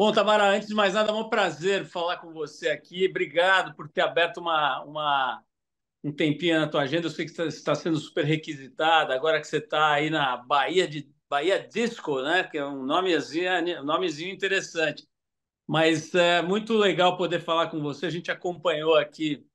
Bom, Tamara, antes de mais nada, é um prazer falar com você aqui. Obrigado por ter aberto um tempinho na tua agenda. Eu sei que você está sendo super requisitada, agora que você está aí na Bahia Disco, né? Que é um nomezinho interessante. Mas é muito legal poder falar com você. A gente acompanhou aqui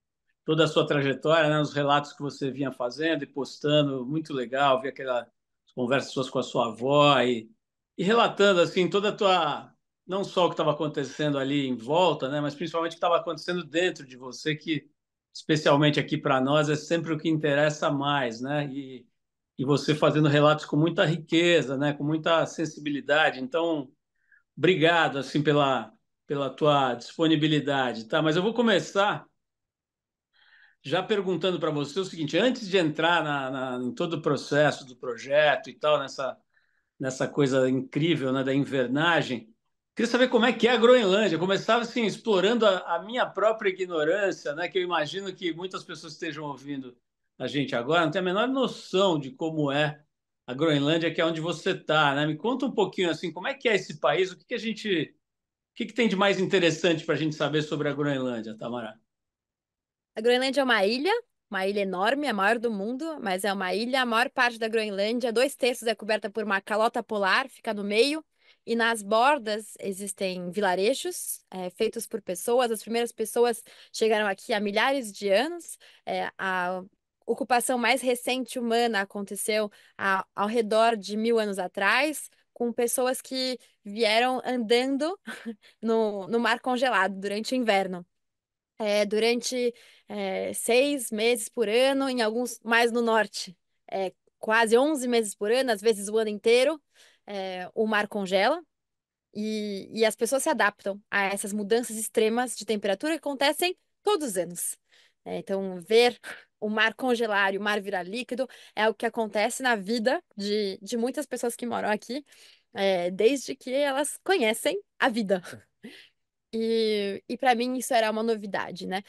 toda a sua trajetória, né? Os relatos que você vinha fazendo e postando. Muito legal ver aquelas conversas suas com a sua avó e relatando assim toda a tua não só o que estava acontecendo ali em volta, né? Mas principalmente o que estava acontecendo dentro de você, que especialmente aqui para nós é sempre o que interessa mais, né? E você fazendo relatos com muita riqueza, né? Com muita sensibilidade. Então, obrigado assim pela tua disponibilidade, tá? Mas eu vou começar já perguntando para você o seguinte: antes de entrar em todo o processo do projeto e tal, nessa coisa incrível, né, da invernagem, queria saber como é que é a Groenlândia. Começava assim, explorando a minha própria ignorância, né, que eu imagino que muitas pessoas estejam ouvindo a gente agora, não tem a menor noção de como é a Groenlândia, que é onde você está, né? Me conta um pouquinho assim, como é que é esse país, o que tem de mais interessante para a gente saber sobre a Groenlândia, Tamara? A Groenlândia é uma ilha enorme, a maior do mundo, mas é uma ilha. A maior parte da Groenlândia, dois terços, é coberta por uma calota polar, fica no meio, e nas bordas existem vilarejos, feitos por pessoas. As primeiras pessoas chegaram aqui há milhares de anos. A ocupação mais recente humana aconteceu ao redor de 1.000 anos atrás, com pessoas que vieram andando no mar congelado durante o inverno. Durante 6 meses por ano, em alguns mais no norte, quase 11 meses por ano, às vezes o ano inteiro, o mar congela e as pessoas se adaptam a essas mudanças extremas de temperatura que acontecem todos os anos. Então, ver o mar congelar e o mar virar líquido é o que acontece na vida de muitas pessoas que moram aqui, desde que elas conhecem a vida. E para mim isso era uma novidade, né?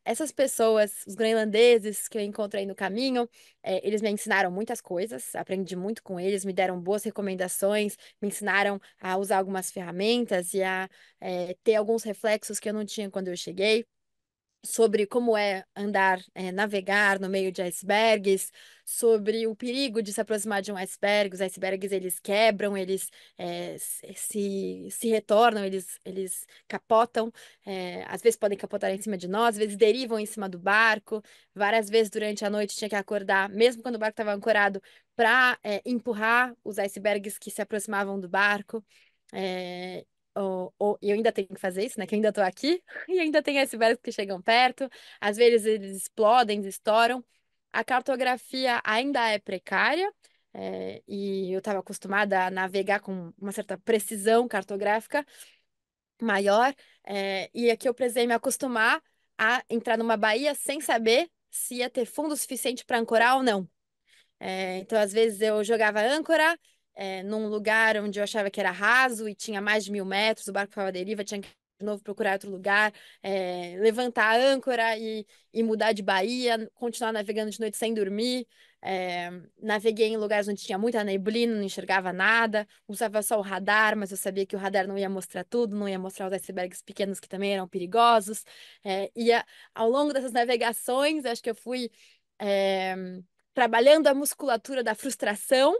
Essas pessoas, os groenlandeses que eu encontrei no caminho, eles me ensinaram muitas coisas, aprendi muito com eles, me deram boas recomendações, me ensinaram a usar algumas ferramentas e a ter alguns reflexos que eu não tinha quando eu cheguei, sobre como é andar, navegar no meio de icebergs, sobre o perigo de se aproximar de um iceberg. Os icebergs, eles quebram, eles se retornam, eles capotam, às vezes podem capotar em cima de nós, às vezes derivam em cima do barco. Várias vezes durante a noite tinha que acordar, mesmo quando o barco estava ancorado, para empurrar os icebergs que se aproximavam do barco. É, e eu ainda tenho que fazer isso, né? Que eu ainda estou aqui. E ainda tem icebergs que chegam perto, às vezes eles explodem, estouram. A cartografia ainda é precária, e eu estava acostumada a navegar com uma certa precisão cartográfica maior, e aqui eu precisei me acostumar a entrar numa baía sem saber se ia ter fundo suficiente para ancorar ou não. Então, às vezes, eu jogava âncora, num lugar onde eu achava que era raso e tinha mais de 1.000 metros, o barco ficava à deriva, tinha que de novo procurar outro lugar, levantar a âncora e mudar de baía, continuar navegando de noite sem dormir. Naveguei em lugares onde tinha muita neblina, não enxergava nada, usava só o radar, mas eu sabia que o radar não ia mostrar tudo, não ia mostrar os icebergs pequenos que também eram perigosos. Ao longo dessas navegações, acho que eu fui. é, Trabalhando a musculatura da frustração,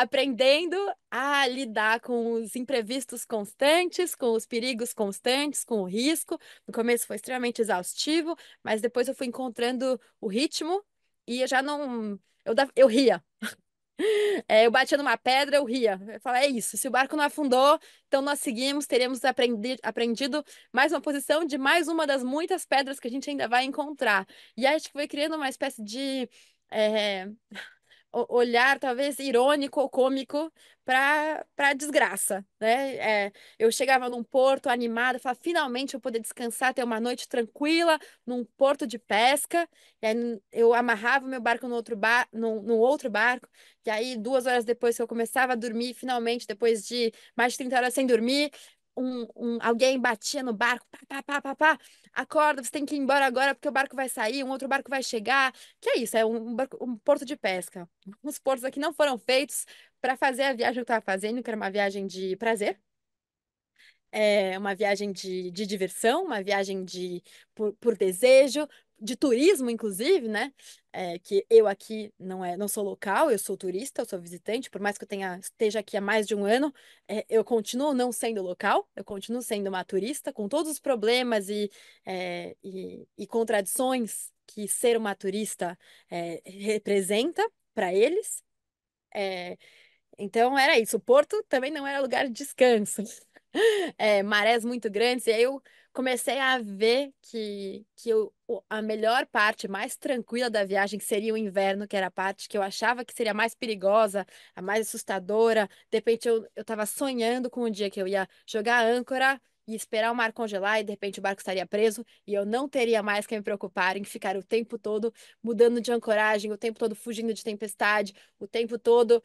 aprendendo a lidar com os imprevistos constantes, com os perigos constantes, com o risco. No começo foi extremamente exaustivo, mas depois eu fui encontrando o ritmo e eu já não. Eu ria. Eu batia numa pedra, eu ria. Eu falava, é isso, se o barco não afundou, então nós seguimos, teremos aprendido mais uma posição de mais uma das muitas pedras que a gente ainda vai encontrar. E acho que foi criando uma espécie de é, olhar talvez irônico ou cômico para a desgraça, né? Eu chegava num porto animada, falava, finalmente eu poder descansar, ter uma noite tranquila num porto de pesca. E aí eu amarrava o meu barco no outro barco, e aí 2 horas depois que eu começava a dormir, finalmente, depois de mais de 30 horas sem dormir, alguém batia no barco, pá, pá, pá, pá, pá, acorda, você tem que ir embora agora porque o barco vai sair, um outro barco vai chegar. Que é isso? É um porto de pesca. Os portos aqui não foram feitos para fazer a viagem que eu estava fazendo, que era uma viagem de prazer. uma viagem de diversão, uma viagem por desejo, de turismo, inclusive, né? Que eu aqui não sou local, eu sou turista, eu sou visitante, por mais que esteja aqui há mais de um ano, eu continuo não sendo local, eu continuo sendo uma turista, com todos os problemas e contradições que ser uma turista representa para eles. É, então era isso. O Porto também não era lugar de descanso. Marés muito grandes, e aí eu comecei a ver que a melhor parte, mais tranquila da viagem, que seria o inverno, que era a parte que eu achava que seria mais perigosa, a mais assustadora. De repente eu estava sonhando com o dia que eu ia jogar a âncora e esperar o mar congelar, e de repente o barco estaria preso, e eu não teria mais que me preocupar em ficar o tempo todo mudando de ancoragem, o tempo todo fugindo de tempestade, o tempo todo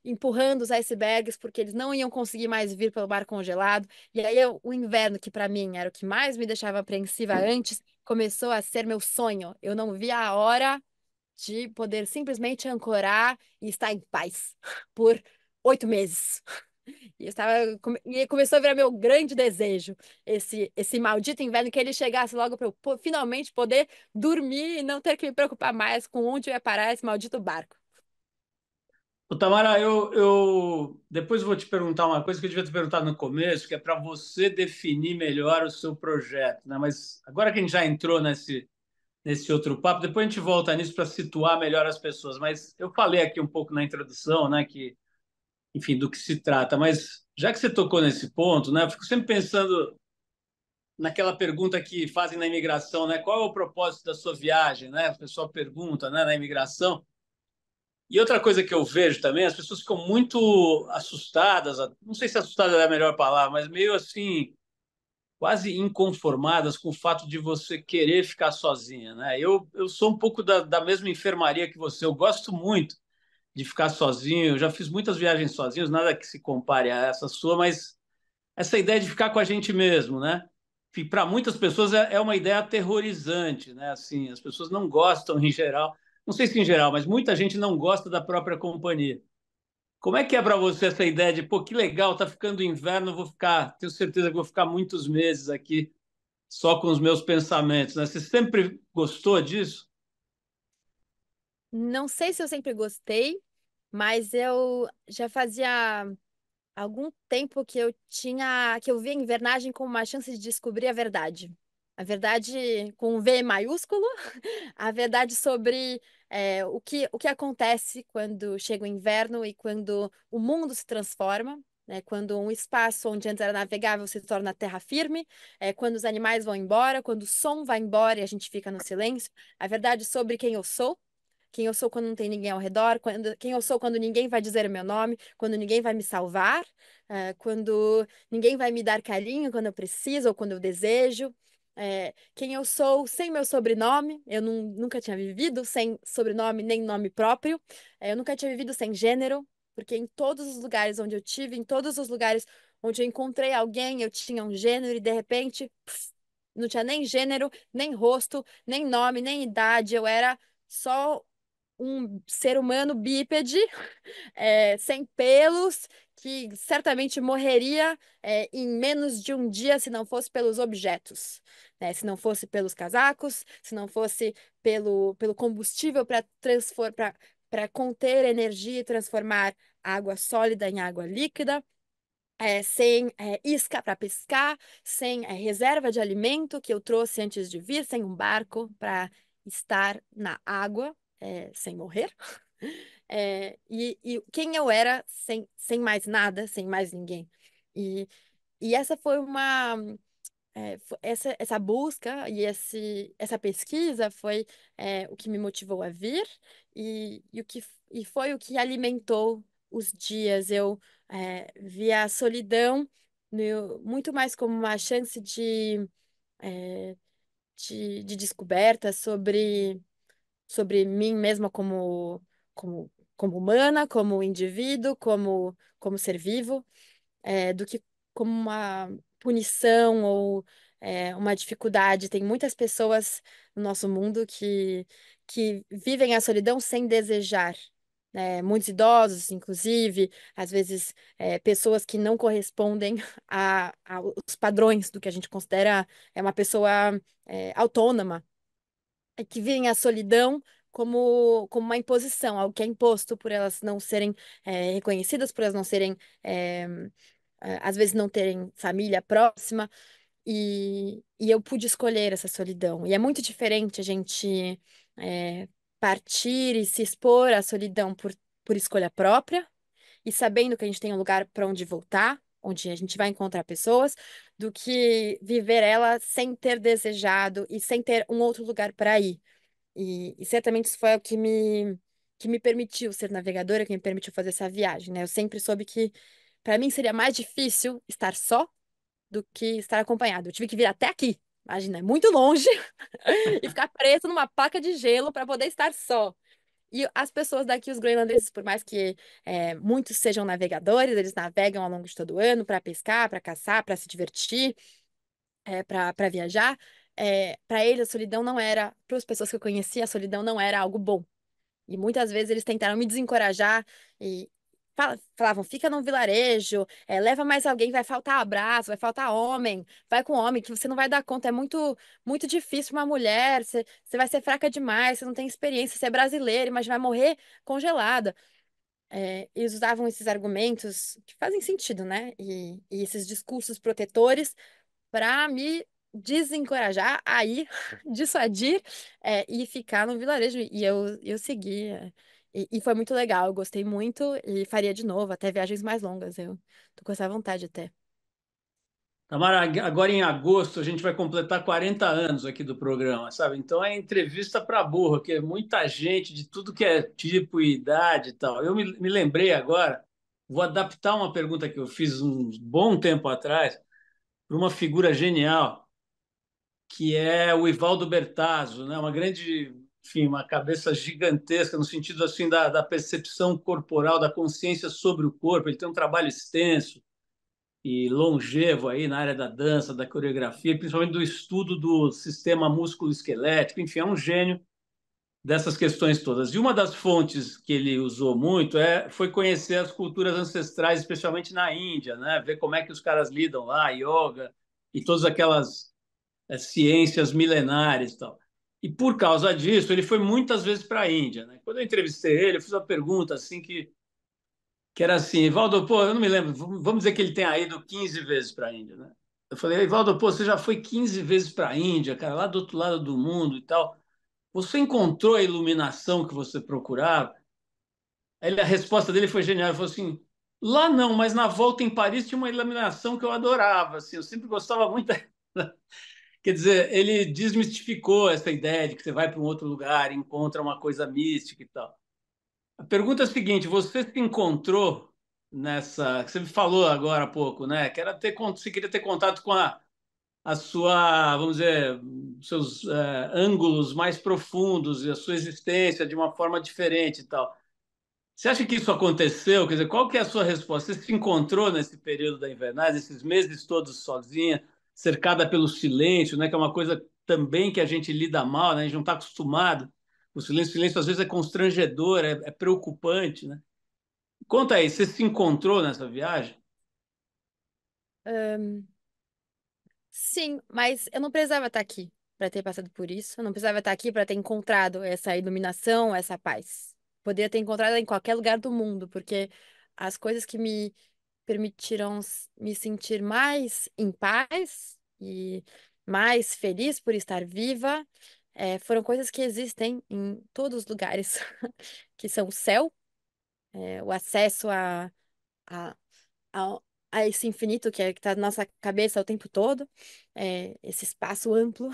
empurrando os icebergs, porque eles não iam conseguir mais vir pelo mar congelado. E aí o inverno, que para mim era o que mais me deixava apreensiva antes, começou a ser meu sonho. Eu não via a hora de poder simplesmente ancorar e estar em paz por 8 meses. E começou a virar meu grande desejo, esse maldito inverno, que ele chegasse logo para eu finalmente poder dormir e não ter que me preocupar mais com onde eu ia parar esse maldito barco. Ô, Tamara, eu depois vou te perguntar uma coisa que eu devia ter perguntado no começo, que é para você definir melhor o seu projeto, né? Mas agora que a gente já entrou nesse outro papo, depois a gente volta nisso para situar melhor as pessoas. Mas eu falei aqui um pouco na introdução, né, que, enfim, do que se trata. Mas já que você tocou nesse ponto, né, eu fico sempre pensando naquela pergunta que fazem na imigração, né? Qual é o propósito da sua viagem, né? O pessoal pergunta, né, na imigração. E outra coisa que eu vejo também, as pessoas ficam muito assustadas, não sei se assustada é a melhor palavra, mas meio assim, quase inconformadas com o fato de você querer ficar sozinha, né? Eu sou um pouco da mesma enfermaria que você, eu gosto muito de ficar sozinho, eu já fiz muitas viagens sozinho, nada que se compare a essa sua, mas essa ideia de ficar com a gente mesmo, né? Para muitas pessoas é uma ideia aterrorizante, né? Assim, as pessoas não gostam em geral, não sei se em geral, mas muita gente não gosta da própria companhia. Como é que é para você essa ideia de, pô, que legal, tá ficando inverno, vou ficar, tenho certeza que vou ficar muitos meses aqui só com os meus pensamentos, né? Você sempre gostou disso? Não sei se eu sempre gostei, mas eu já fazia algum tempo que eu via a invernagem como uma chance de descobrir a verdade. A verdade com um V maiúsculo, a verdade sobre o que acontece quando chega o inverno e quando o mundo se transforma, né? Quando um espaço onde antes era navegável se torna terra firme, quando os animais vão embora, quando o som vai embora e a gente fica no silêncio. A verdade sobre quem eu sou quando não tem ninguém ao redor, quem eu sou quando ninguém vai dizer o meu nome, quando ninguém vai me salvar, quando ninguém vai me dar carinho quando eu preciso ou quando eu desejo. Quem eu sou sem meu sobrenome, eu nunca tinha vivido sem sobrenome nem nome próprio, eu nunca tinha vivido sem gênero, porque em todos os lugares onde eu tive, em todos os lugares onde eu encontrei alguém, eu tinha um gênero e de repente, puf, não tinha nem gênero, nem rosto, nem nome, nem idade, eu era só um ser humano bípede, sem pelos, que certamente morreria, em menos de um dia se não fosse pelos objetos, né? Se não fosse pelos casacos, se não fosse pelo combustível para conter energia e transformar água sólida em água líquida. Sem isca para pescar, sem reserva de alimento que eu trouxe antes de vir, sem um barco para estar na água, sem morrer. E quem eu era sem mais nada, sem mais ninguém. E, e essa foi essa busca e essa pesquisa foi o que me motivou a vir e foi o que alimentou os dias. Eu vi a solidão muito mais como uma chance é, de descoberta sobre mim mesma como humana, como indivíduo, como ser vivo, do que como uma punição ou uma dificuldade. Tem muitas pessoas no nosso mundo que vivem a solidão sem desejar. muitos idosos, inclusive, às vezes pessoas que não correspondem aos padrões do que a gente considera uma pessoa autônoma, que veem a solidão como uma imposição, algo que é imposto por elas não serem reconhecidas, por elas não serem, às vezes, não terem família próxima. E eu pude escolher essa solidão. E é muito diferente a gente é, partir e se expor à solidão por escolha própria e sabendo que a gente tem um lugar para onde voltar, onde a gente vai encontrar pessoas, do que viver ela sem ter desejado e sem ter um outro lugar para ir. E certamente isso foi o que me permitiu ser navegadora, que me permitiu fazer essa viagem, né? Eu sempre soube que para mim seria mais difícil estar só do que estar acompanhado. Eu tive que vir até aqui, imagina, é muito longe, e ficar preso numa placa de gelo para poder estar só. E as pessoas daqui, os groenlandeses, por mais que muitos sejam navegadores, eles navegam ao longo de todo o ano para pescar, para caçar, para se divertir, para viajar. Para eles, a solidão não era, para as pessoas que eu conhecia, a solidão não era algo bom. E muitas vezes eles tentaram me desencorajar e falavam, fica num vilarejo, leva mais alguém, vai faltar abraço, vai faltar homem, vai com homem, que você não vai dar conta, é muito difícil uma mulher, você vai ser fraca demais, você não tem experiência, você é brasileira, mas vai morrer congelada. Eles usavam esses argumentos que fazem sentido, né? E esses discursos protetores para me desencorajar a ir, dissuadir, e ficar no vilarejo. E eu segui. E foi muito legal, eu gostei muito e faria de novo, até viagens mais longas. Eu tô com essa vontade até. Tamara, agora em agosto a gente vai completar 40 anos aqui do programa, sabe? Então é entrevista para burro, que é muita gente de tudo que é tipo e idade e tal. Eu me lembrei agora, vou adaptar uma pergunta que eu fiz um bom tempo atrás para uma figura genial, que é o Ivaldo Bertazzo, né? Uma grande, enfim, uma cabeça gigantesca no sentido assim da percepção corporal, da consciência sobre o corpo. Ele tem um trabalho extenso e longevo aí na área da dança, da coreografia, principalmente do estudo do sistema músculo-esquelético. Enfim, é um gênio dessas questões todas. E uma das fontes que ele usou muito foi conhecer as culturas ancestrais, especialmente na Índia, né? Ver como é que os caras lidam lá, yoga e todas aquelas ciências milenares e tal. E por causa disso, ele foi muitas vezes para a Índia, né? Quando eu entrevistei ele, eu fiz uma pergunta assim que era assim, Evaldo, pô, eu não me lembro, vamos dizer que ele tenha ido 15 vezes para a Índia, né? Eu falei, Evaldo, pô, você já foi 15 vezes para a Índia, cara, lá do outro lado do mundo e tal. Você encontrou a iluminação que você procurava? A resposta dele foi genial. Ele falou assim: lá não, mas na volta em Paris tinha uma iluminação que eu adorava. Assim, eu sempre gostava muito. Quer dizer, ele desmistificou essa ideia de que você vai para um outro lugar, encontra uma coisa mística e tal. A pergunta é a seguinte: você se encontrou nessa. Você me falou agora há pouco, né? Que era você queria ter contato com a sua, vamos dizer, seus ângulos mais profundos e a sua existência de uma forma diferente e tal. Você acha que isso aconteceu? Quer dizer, qual que é a sua resposta? Você se encontrou nesse período da invernagem, esses meses todos sozinha, cercada pelo silêncio, né? Que é uma coisa também que a gente lida mal, né? A gente não está acostumado. O silêncio às vezes é constrangedor, é preocupante, né? Conta aí, você se encontrou nessa viagem? Sim, mas eu não precisava estar aqui para ter passado por isso. Eu não precisava estar aqui para ter encontrado essa iluminação, essa paz. Poderia ter encontrado em qualquer lugar do mundo, porque as coisas que me permitiram me sentir mais em paz e mais feliz por estar viva, foram coisas que existem em todos os lugares, que são o céu, o acesso a, a, a esse infinito que está na nossa cabeça o tempo todo, esse espaço amplo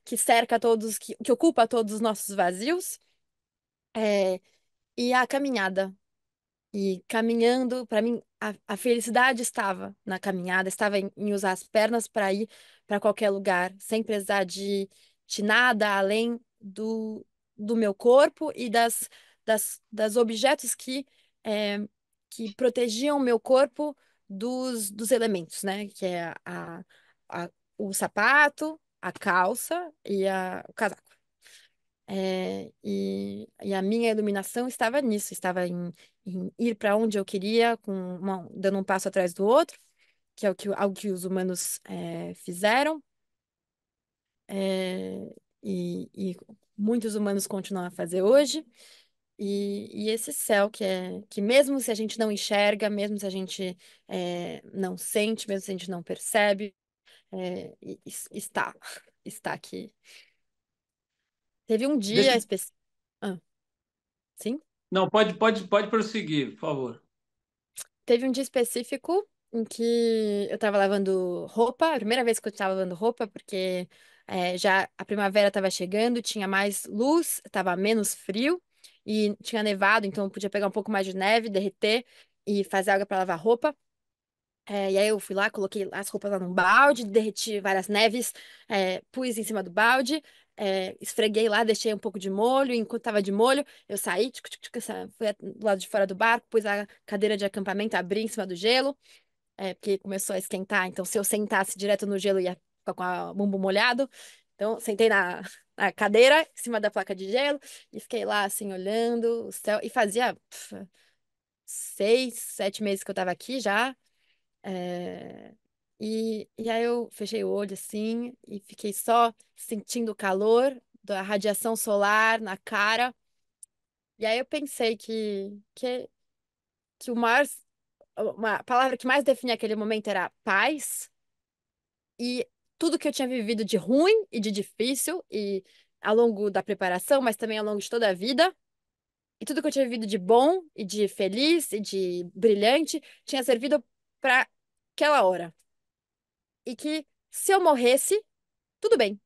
que cerca todos, que ocupa todos os nossos vazios, é, e a caminhada. E caminhando, para mim, a felicidade estava na caminhada, estava em usar as pernas para ir para qualquer lugar, sem precisar de nada além do meu corpo e das objetos que protegiam o meu corpo dos elementos, né? Que é a- o sapato, a calça e o casaco. E a minha iluminação estava nisso, estava em ir para onde eu queria, dando um passo atrás do outro, que é algo que os humanos fizeram, é, e muitos humanos continuam a fazer hoje. E esse céu que mesmo se a gente não enxerga, mesmo se a gente não sente, mesmo se a gente não percebe, está, está aqui. Teve um dia Deixa... específico. Ah, sim? Não, pode prosseguir, por favor. Teve um dia específico em que eu estava lavando roupa, a primeira vez que eu estava lavando roupa, porque já a primavera estava chegando, tinha mais luz, estava menos frio e tinha nevado, então eu podia pegar um pouco mais de neve, derreter e fazer água para lavar roupa. E aí eu fui lá, coloquei as roupas lá num balde, derreti várias neves, pus em cima do balde, esfreguei lá, deixei um pouco de molho. E enquanto tava de molho, eu saí, fui do lado de fora do barco, pus a cadeira de acampamento, abri em cima do gelo, porque começou a esquentar. Então, se eu sentasse direto no gelo, ia ficar com o bumbum molhado. Então, sentei na cadeira, em cima da placa de gelo, e fiquei lá, assim, olhando o céu. E fazia 6, 7 meses que eu tava aqui já. É, e aí eu fechei o olho assim e fiquei só sentindo o calor da radiação solar na cara. E aí eu pensei que uma palavra que mais definia aquele momento era paz. E tudo que eu tinha vivido de ruim e de difícil, e ao longo da preparação, mas também ao longo de toda a vida, e tudo que eu tinha vivido de bom e de feliz e de brilhante, tinha servido para aquela hora. E que se eu morresse, tudo bem,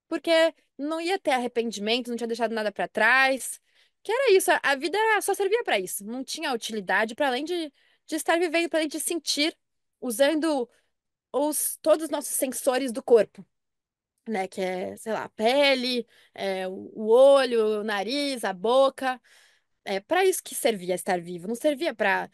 porque não ia ter arrependimento, não tinha deixado nada pra trás. Que era isso, a vida só servia pra isso, não tinha utilidade para além de estar vivendo, para além de sentir, usando todos os nossos sensores do corpo, né? Que é, sei lá, a pele, o olho, o nariz, a boca. É para isso que servia estar vivo, não servia para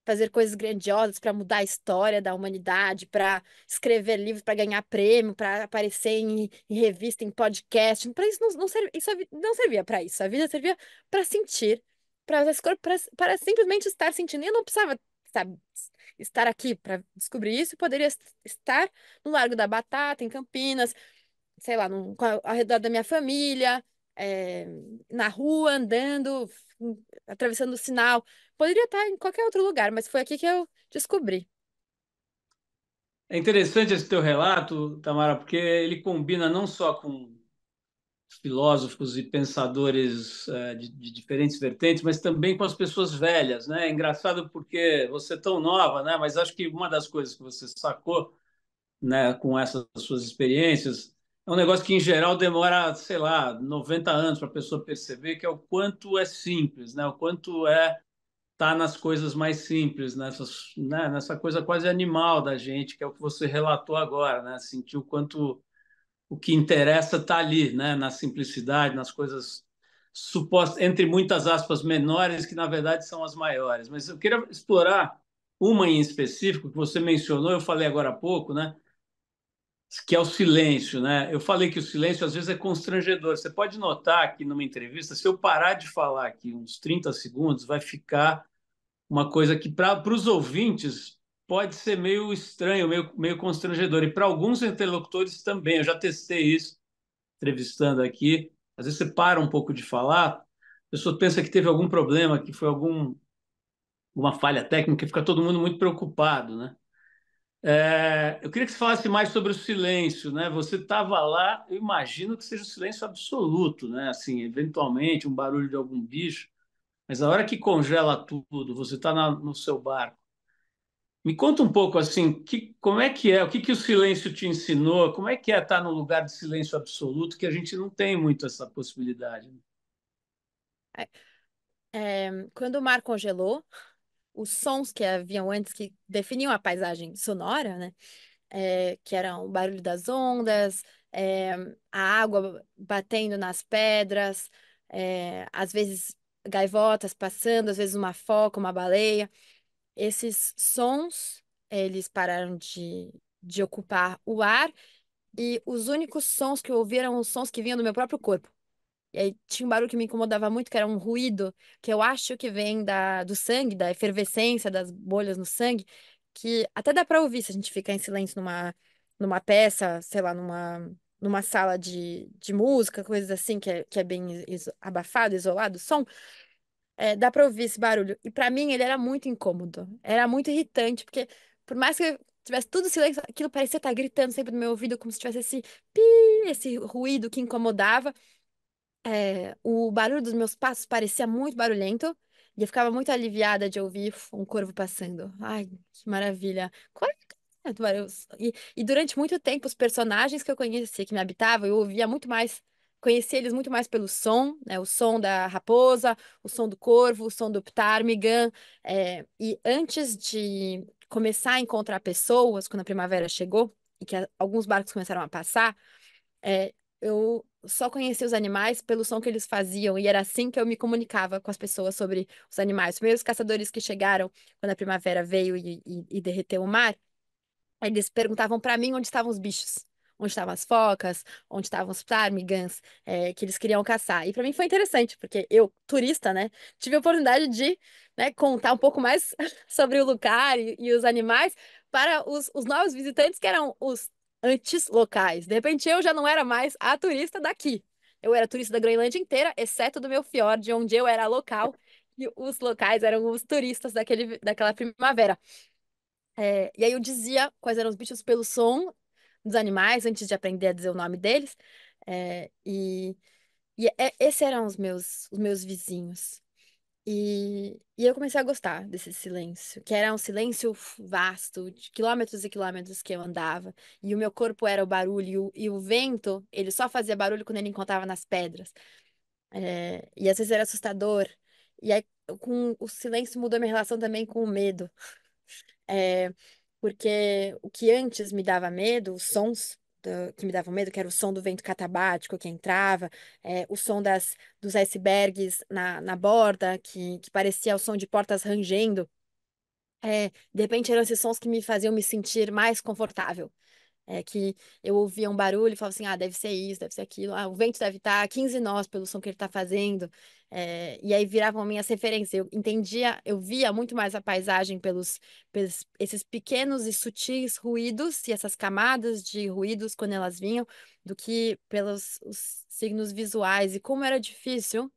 fazer coisas grandiosas, para mudar a história da humanidade, para escrever livros, para ganhar prêmio, para aparecer em revista, em podcast. Para isso não servia, não servia para isso. A vida servia para sentir, para simplesmente estar sentindo. E eu não precisava, sabe, estar aqui para descobrir isso. Eu poderia estar no Largo da Batata, em Campinas, sei lá, ao redor da minha família, é, na rua, andando, atravessando o sinal. Poderia estar em qualquer outro lugar, mas foi aqui que eu descobri. É interessante esse teu relato, Tamara, porque ele combina não só com filósofos e pensadores de diferentes vertentes, mas também com as pessoas velhas, né? É engraçado porque você é tão nova, né? Mas acho que uma das coisas que você sacou, né, com essas suas experiências, é um negócio que em geral demora, sei lá, 90 anos para a pessoa perceber, que é o quanto é simples, né? O quanto tá nas coisas mais simples, nessa coisa quase animal da gente, que é o que você relatou agora, né? Sentir o quanto o que interessa está ali, né? Na simplicidade, nas coisas supostas, entre muitas aspas, menores, que na verdade são as maiores. Mas eu queria explorar uma em específico que você mencionou, eu falei agora há pouco, né? Que é o silêncio, né? Eu falei que o silêncio às vezes é constrangedor. Você pode notar que numa entrevista, se eu parar de falar aqui uns 30 segundos, vai ficar uma coisa que para os ouvintes pode ser meio estranho, meio constrangedor. E para alguns interlocutores também. Eu já testei isso entrevistando aqui. Às vezes você para um pouco de falar, a pessoa pensa que teve algum problema, que foi uma falha técnica, e fica todo mundo muito preocupado, né? Eu queria que você falasse mais sobre o silêncio, né? Você estava lá, eu imagino que seja o silêncio absoluto, né? Assim, eventualmente um barulho de algum bicho, mas a hora que congela tudo, você está no seu barco. Me conta um pouco assim, como é que é, o que que o silêncio te ensinou, como é que é estar num lugar de silêncio absoluto, que a gente não tem muito essa possibilidade, né? Quando o mar congelou, os sons que haviam antes que definiam a paisagem sonora, né? Que eram o barulho das ondas, é, a água batendo nas pedras, às vezes gaivotas passando, às vezes uma foca, uma baleia. Esses sons, eles pararam de ocupar o ar e os únicos sons que eu ouvi eram os sons que vinham do meu próprio corpo. E aí tinha um barulho que me incomodava muito, que era um ruído, que eu acho que vem do sangue, da efervescência das bolhas no sangue, que até dá pra ouvir se a gente ficar em silêncio numa peça, sei lá, numa sala de música, coisas assim, que é bem abafado, isolado, o som. Dá pra ouvir esse barulho. E pra mim ele era muito incômodo. Era muito irritante, porque por mais que eu tivesse tudo silêncio, aquilo parecia estar gritando sempre no meu ouvido, como se tivesse esse pi, esse ruído que incomodava. O barulho dos meus passos parecia muito barulhento. E eu ficava muito aliviada de ouvir um corvo passando. Ai, que maravilha. Qual é do barulho? E durante muito tempo, os personagens que eu conhecia, que me habitavam, eu ouvia muito mais, conhecia eles muito mais pelo som, né? O som da raposa, o som do corvo, o som do ptarmigan. E antes de começar a encontrar pessoas, quando a primavera chegou, e que alguns barcos começaram a passar, eu só conhecia os animais pelo som que eles faziam, e era assim que eu me comunicava com as pessoas sobre os animais. Os primeiros caçadores que chegaram quando a primavera veio e derreteu o mar, eles perguntavam para mim onde estavam os bichos. Onde estavam as focas, onde estavam os ptarmigans, que eles queriam caçar. E para mim foi interessante, porque eu, turista, né, tive a oportunidade de, né, contar um pouco mais sobre o lugar e os animais para os novos visitantes, que eram os antes locais. De repente eu já não era mais a turista daqui. Eu era turista da Groenlândia inteira, exceto do meu fiord, onde eu era local, e os locais eram os turistas daquela primavera. E aí eu dizia quais eram os bichos pelo som dos animais, antes de aprender a dizer o nome deles. Esses eram os meus vizinhos. E eu comecei a gostar desse silêncio, que era um silêncio vasto, de quilômetros e quilômetros que eu andava. E o meu corpo era o barulho, e o vento, ele só fazia barulho quando ele encontrava nas pedras. E às vezes era assustador. E aí, com o silêncio mudou minha relação também com o medo. É, Porque o que antes me dava medo, os sons que me davam medo, que era o som do vento catabático que entrava, o som dos icebergs na borda, que parecia o som de portas rangendo. De repente eram esses sons que me faziam me sentir mais confortável. Que eu ouvia um barulho e falava assim, deve ser isso, deve ser aquilo, o vento deve estar a 15 nós pelo som que ele está fazendo, e aí viravam minhas referências, eu entendia, eu via muito mais a paisagem pelos esses pequenos e sutis ruídos e essas camadas de ruídos quando elas vinham, do que pelos os signos visuais, e como era difícil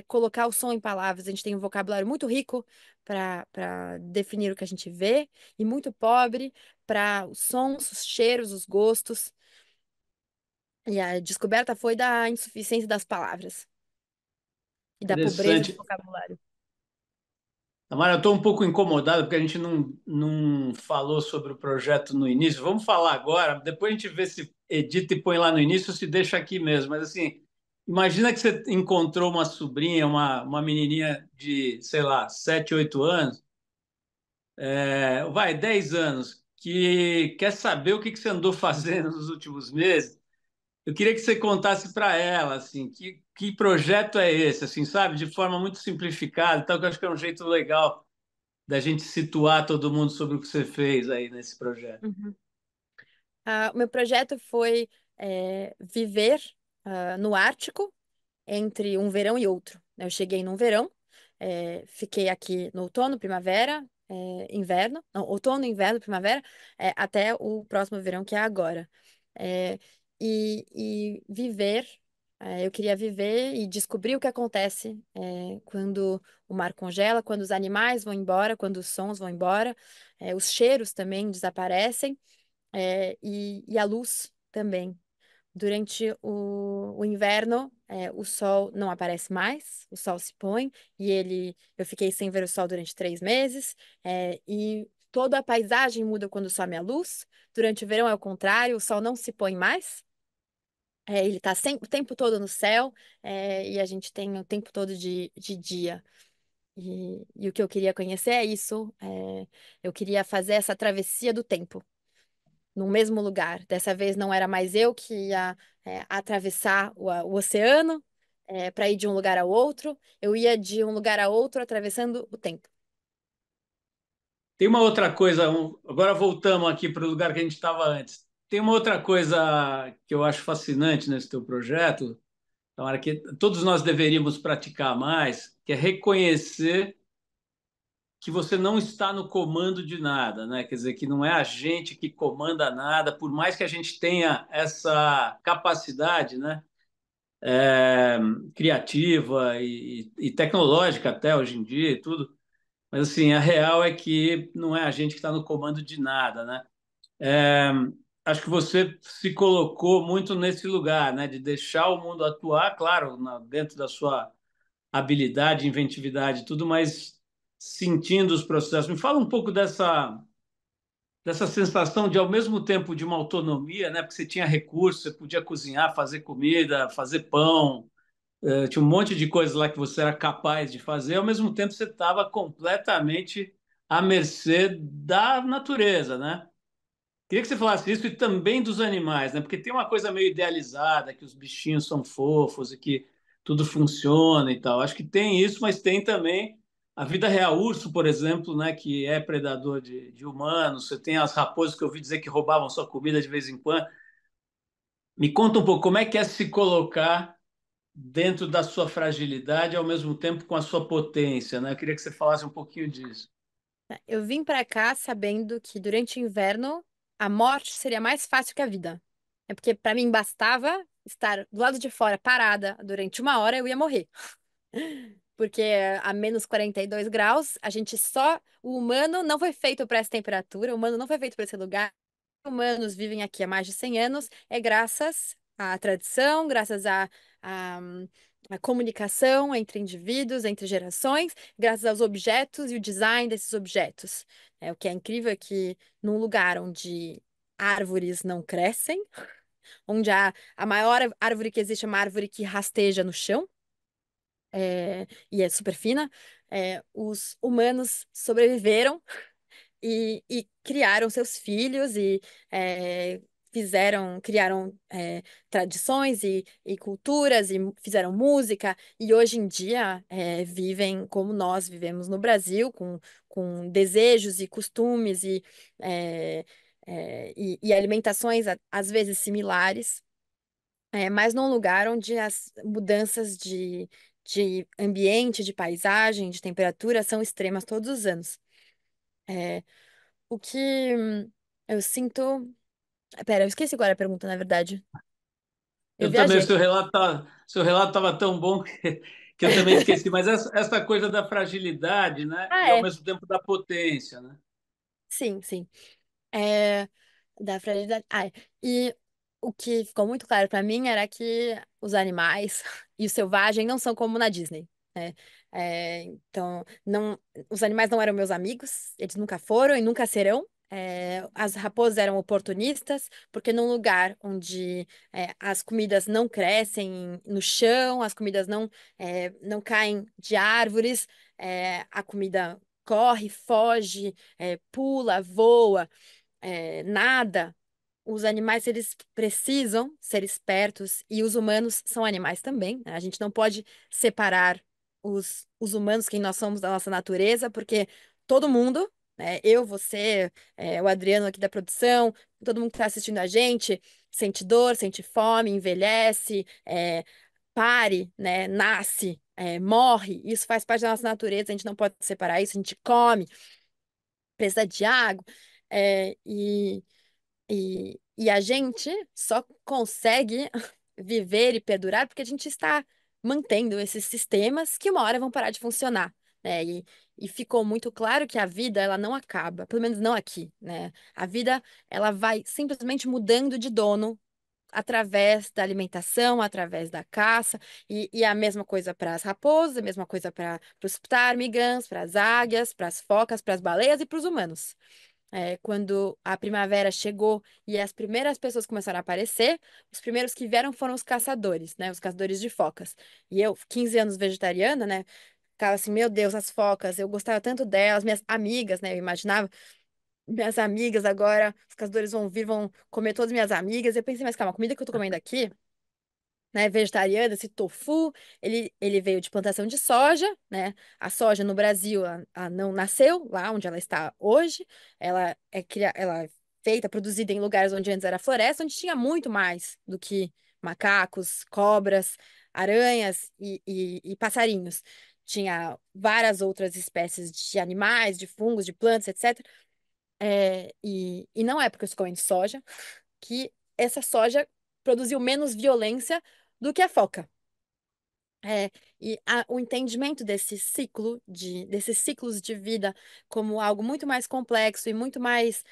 colocar o som em palavras. A gente tem um vocabulário muito rico para definir o que a gente vê, e muito pobre para os sons, os cheiros, os gostos. E a descoberta foi da insuficiência das palavras e da pobreza de Interessante. vocabulário. Tamara, eu estou um pouco incomodado porque a gente não falou sobre o projeto no início. Vamos falar agora, depois a gente vê se edita e põe lá no início ou se deixa aqui mesmo. Mas assim, imagina que você encontrou uma sobrinha, uma menininha de, sei lá, 7, 8 anos, vai, 10 anos, que quer saber o que que você andou fazendo nos últimos meses. Eu queria que você contasse para ela, assim, que projeto é esse, assim, sabe? De forma muito simplificada, então, que eu acho que é um jeito legal da gente situar todo mundo sobre o que você fez aí nesse projeto. Uhum. O meu projeto foi viver no Ártico entre um verão e outro. Eu cheguei num verão, fiquei aqui no outono, primavera, inverno, não, outono, inverno, primavera, até o próximo verão, que é agora. É, e viver, eu queria viver e descobrir o que acontece quando o mar congela, quando os animais vão embora, quando os sons vão embora, os cheiros também desaparecem, e a luz também. Durante o inverno, o sol não aparece mais, o sol se põe, eu fiquei sem ver o sol durante 3 meses, e toda a paisagem muda quando some a luz. Durante o verão é o contrário, o sol não se põe mais, ele está o tempo todo no céu, e a gente tem o tempo todo de dia. E o que eu queria conhecer é isso, eu queria fazer essa travessia do tempo no mesmo lugar. Dessa vez não era mais eu que ia atravessar o oceano para ir de um lugar ao outro, eu ia de um lugar a outro atravessando o tempo. Tem uma outra coisa, agora voltamos aqui para o lugar que a gente estava antes. Tem uma outra coisa que eu acho fascinante nesse teu projeto, Então, era que todos nós deveríamos praticar mais, que é reconhecer que você não está no comando de nada, né? Quer dizer, que não é a gente que comanda nada, por mais que a gente tenha essa capacidade, né? É, criativa e tecnológica até hoje em dia e tudo. Mas assim, a real é que não é a gente que está no comando de nada, né? É, acho que você se colocou muito nesse lugar, né? De deixar o mundo atuar, claro, dentro da sua habilidade, inventividade, e tudo, mas sentindo os processos. Me fala um pouco dessa sensação de, ao mesmo tempo, de uma autonomia, né? Porque você tinha recursos, você podia cozinhar, fazer comida, fazer pão, tinha um monte de coisas lá que você era capaz de fazer, ao mesmo tempo você estava completamente à mercê da natureza, né? Queria que você falasse isso e também dos animais, né? Porque tem uma coisa meio idealizada, que os bichinhos são fofos e que tudo funciona e tal. Acho que tem isso, mas tem também a vida real. Urso, por exemplo, né? Que é predador de humanos. Você tem as raposas que eu ouvi dizer que roubavam sua comida de vez em quando. Me conta um pouco como é que é se colocar dentro da sua fragilidade, ao mesmo tempo com a sua potência, né? Eu queria que você falasse um pouquinho disso. Eu vim pra cá sabendo que durante o inverno a morte seria mais fácil que a vida. É porque pra mim bastava estar do lado de fora parada durante uma hora eu ia morrer. Porque a menos 42 graus, a gente só. O humano não foi feito para essa temperatura, o humano não foi feito para esse lugar. Humanos vivem aqui há mais de 100 anos é graças à tradição, graças à, à comunicação entre indivíduos, entre gerações, graças aos objetos e o design desses objetos. O que é incrível é que num lugar onde árvores não crescem, onde a maior árvore que existe é uma árvore que rasteja no chão, e é super fina, os humanos sobreviveram e criaram seus filhos e é, criaram tradições e culturas e fizeram música e hoje em dia vivem como nós vivemos no Brasil, com desejos e costumes e alimentações às vezes similares, mas num lugar onde as mudanças de ambiente, de paisagem, de temperatura são extremas todos os anos. É, o que eu sinto. Pera, eu esqueci agora a pergunta, na verdade. Eu Eu também, viajei. seu relato estava tão bom que eu também esqueci, mas essa coisa da fragilidade, né? Ah, E ao é. mesmo tempo da potência, né? Sim, sim. É, da fragilidade. Ah, é. E o que ficou muito claro pra mim era que os animais e o selvagem não são como na Disney, né? Então, não, os animais não eram meus amigos, eles nunca foram e nunca serão. As raposas eram oportunistas, porque num lugar onde as comidas não crescem no chão, as comidas não caem de árvores, a comida corre, foge, pula, voa, nada. Os animais, eles precisam ser espertos e os humanos são animais também, né? A gente não pode separar os humanos, quem nós somos da nossa natureza, porque todo mundo, né, eu, você, o Adriano aqui da produção, todo mundo que está assistindo a gente, sente dor, sente fome, envelhece, pare, né, nasce, morre. Isso faz parte da nossa natureza, a gente não pode separar isso, a gente come, precisa de água. É, e a gente só consegue viver e perdurar porque a gente está mantendo esses sistemas que uma hora vão parar de funcionar, né? E ficou muito claro que a vida, ela não acaba, pelo menos não aqui, né? A vida, ela vai simplesmente mudando de dono através da alimentação, através da caça, e a mesma coisa para as raposas, a mesma coisa para os ptarmigans, para as águias, para as focas, para as baleias e para os humanos. Quando a primavera chegou e as primeiras pessoas começaram a aparecer, os primeiros que vieram foram os caçadores, né? Os caçadores de focas. E eu, 15 anos vegetariana, né? Ficava assim, meu Deus, as focas, eu gostava tanto delas, minhas amigas, né? Eu imaginava, minhas amigas agora, os caçadores vão vir, vão comer todas minhas amigas. Eu pensei, mas calma, a comida que eu tô comendo aqui, né, vegetariana, esse tofu, ele veio de plantação de soja, né? A soja no Brasil, ela não nasceu lá onde ela está hoje. Ela é feita, produzida em lugares onde antes era floresta, onde tinha muito mais do que macacos, cobras. aranhas e passarinhos. Tinha várias outras espécies de animais, de fungos, de plantas, etc. E não é porque eu estou comendo soja que essa soja produziu menos violência do que a foca. O entendimento desse ciclo desses ciclos de vida como algo muito mais complexo e muito mais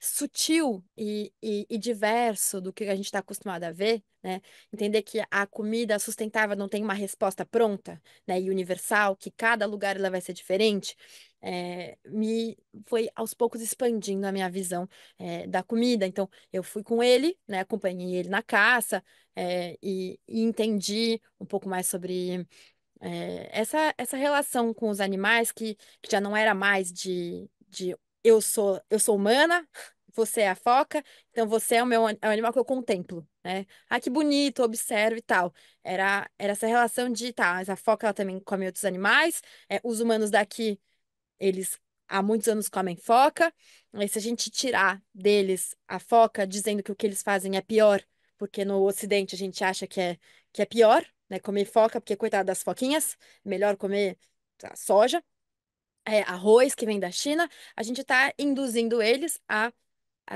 sutil e diverso do que a gente está acostumado a ver, né? Entender que a comida sustentável não tem uma resposta pronta, né, e universal, que cada lugar ela vai ser diferente, me foi aos poucos expandindo a minha visão da comida. Então, eu fui com ele, né, acompanhei ele na caça, e entendi um pouco mais sobre essa relação com os animais que já não era mais de eu sou humana, você é a foca, então você é o animal que eu contemplo, né? Ah, que bonito, observo e tal. Era essa relação de, tá, mas a foca ela também come outros animais, os humanos daqui eles há muitos anos comem foca. Aí, se a gente tirar deles a foca, dizendo que o que eles fazem é pior, porque no Ocidente a gente acha que é pior, né? Comer foca, porque coitada das foquinhas, melhor comer soja, arroz que vem da China. A gente está induzindo eles a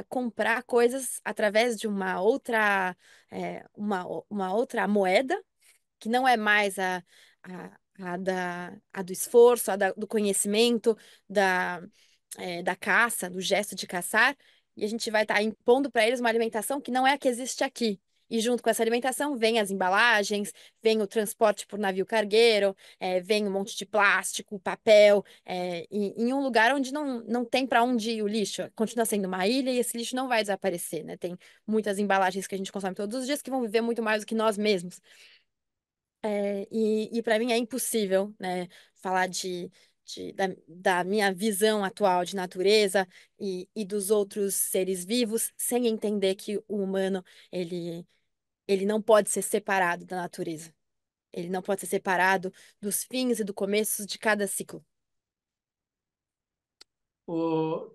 comprar coisas através de uma outra moeda que não é mais a do esforço, do conhecimento, da caça, do gesto de caçar, e a gente vai estar impondo para eles uma alimentação que não é a que existe aqui. E junto com essa alimentação vem as embalagens, vem o transporte por navio cargueiro, vem um monte de plástico, papel, em um lugar onde não tem para onde ir o lixo. Continua sendo uma ilha e esse lixo não vai desaparecer, né? Tem muitas embalagens que a gente consome todos os dias que vão viver muito mais do que nós mesmos. E para mim é impossível, né, falar da minha visão atual de natureza e dos outros seres vivos sem entender que o humano ele, ele não pode ser separado da natureza. Ele não pode ser separado dos fins e do começo de cada ciclo.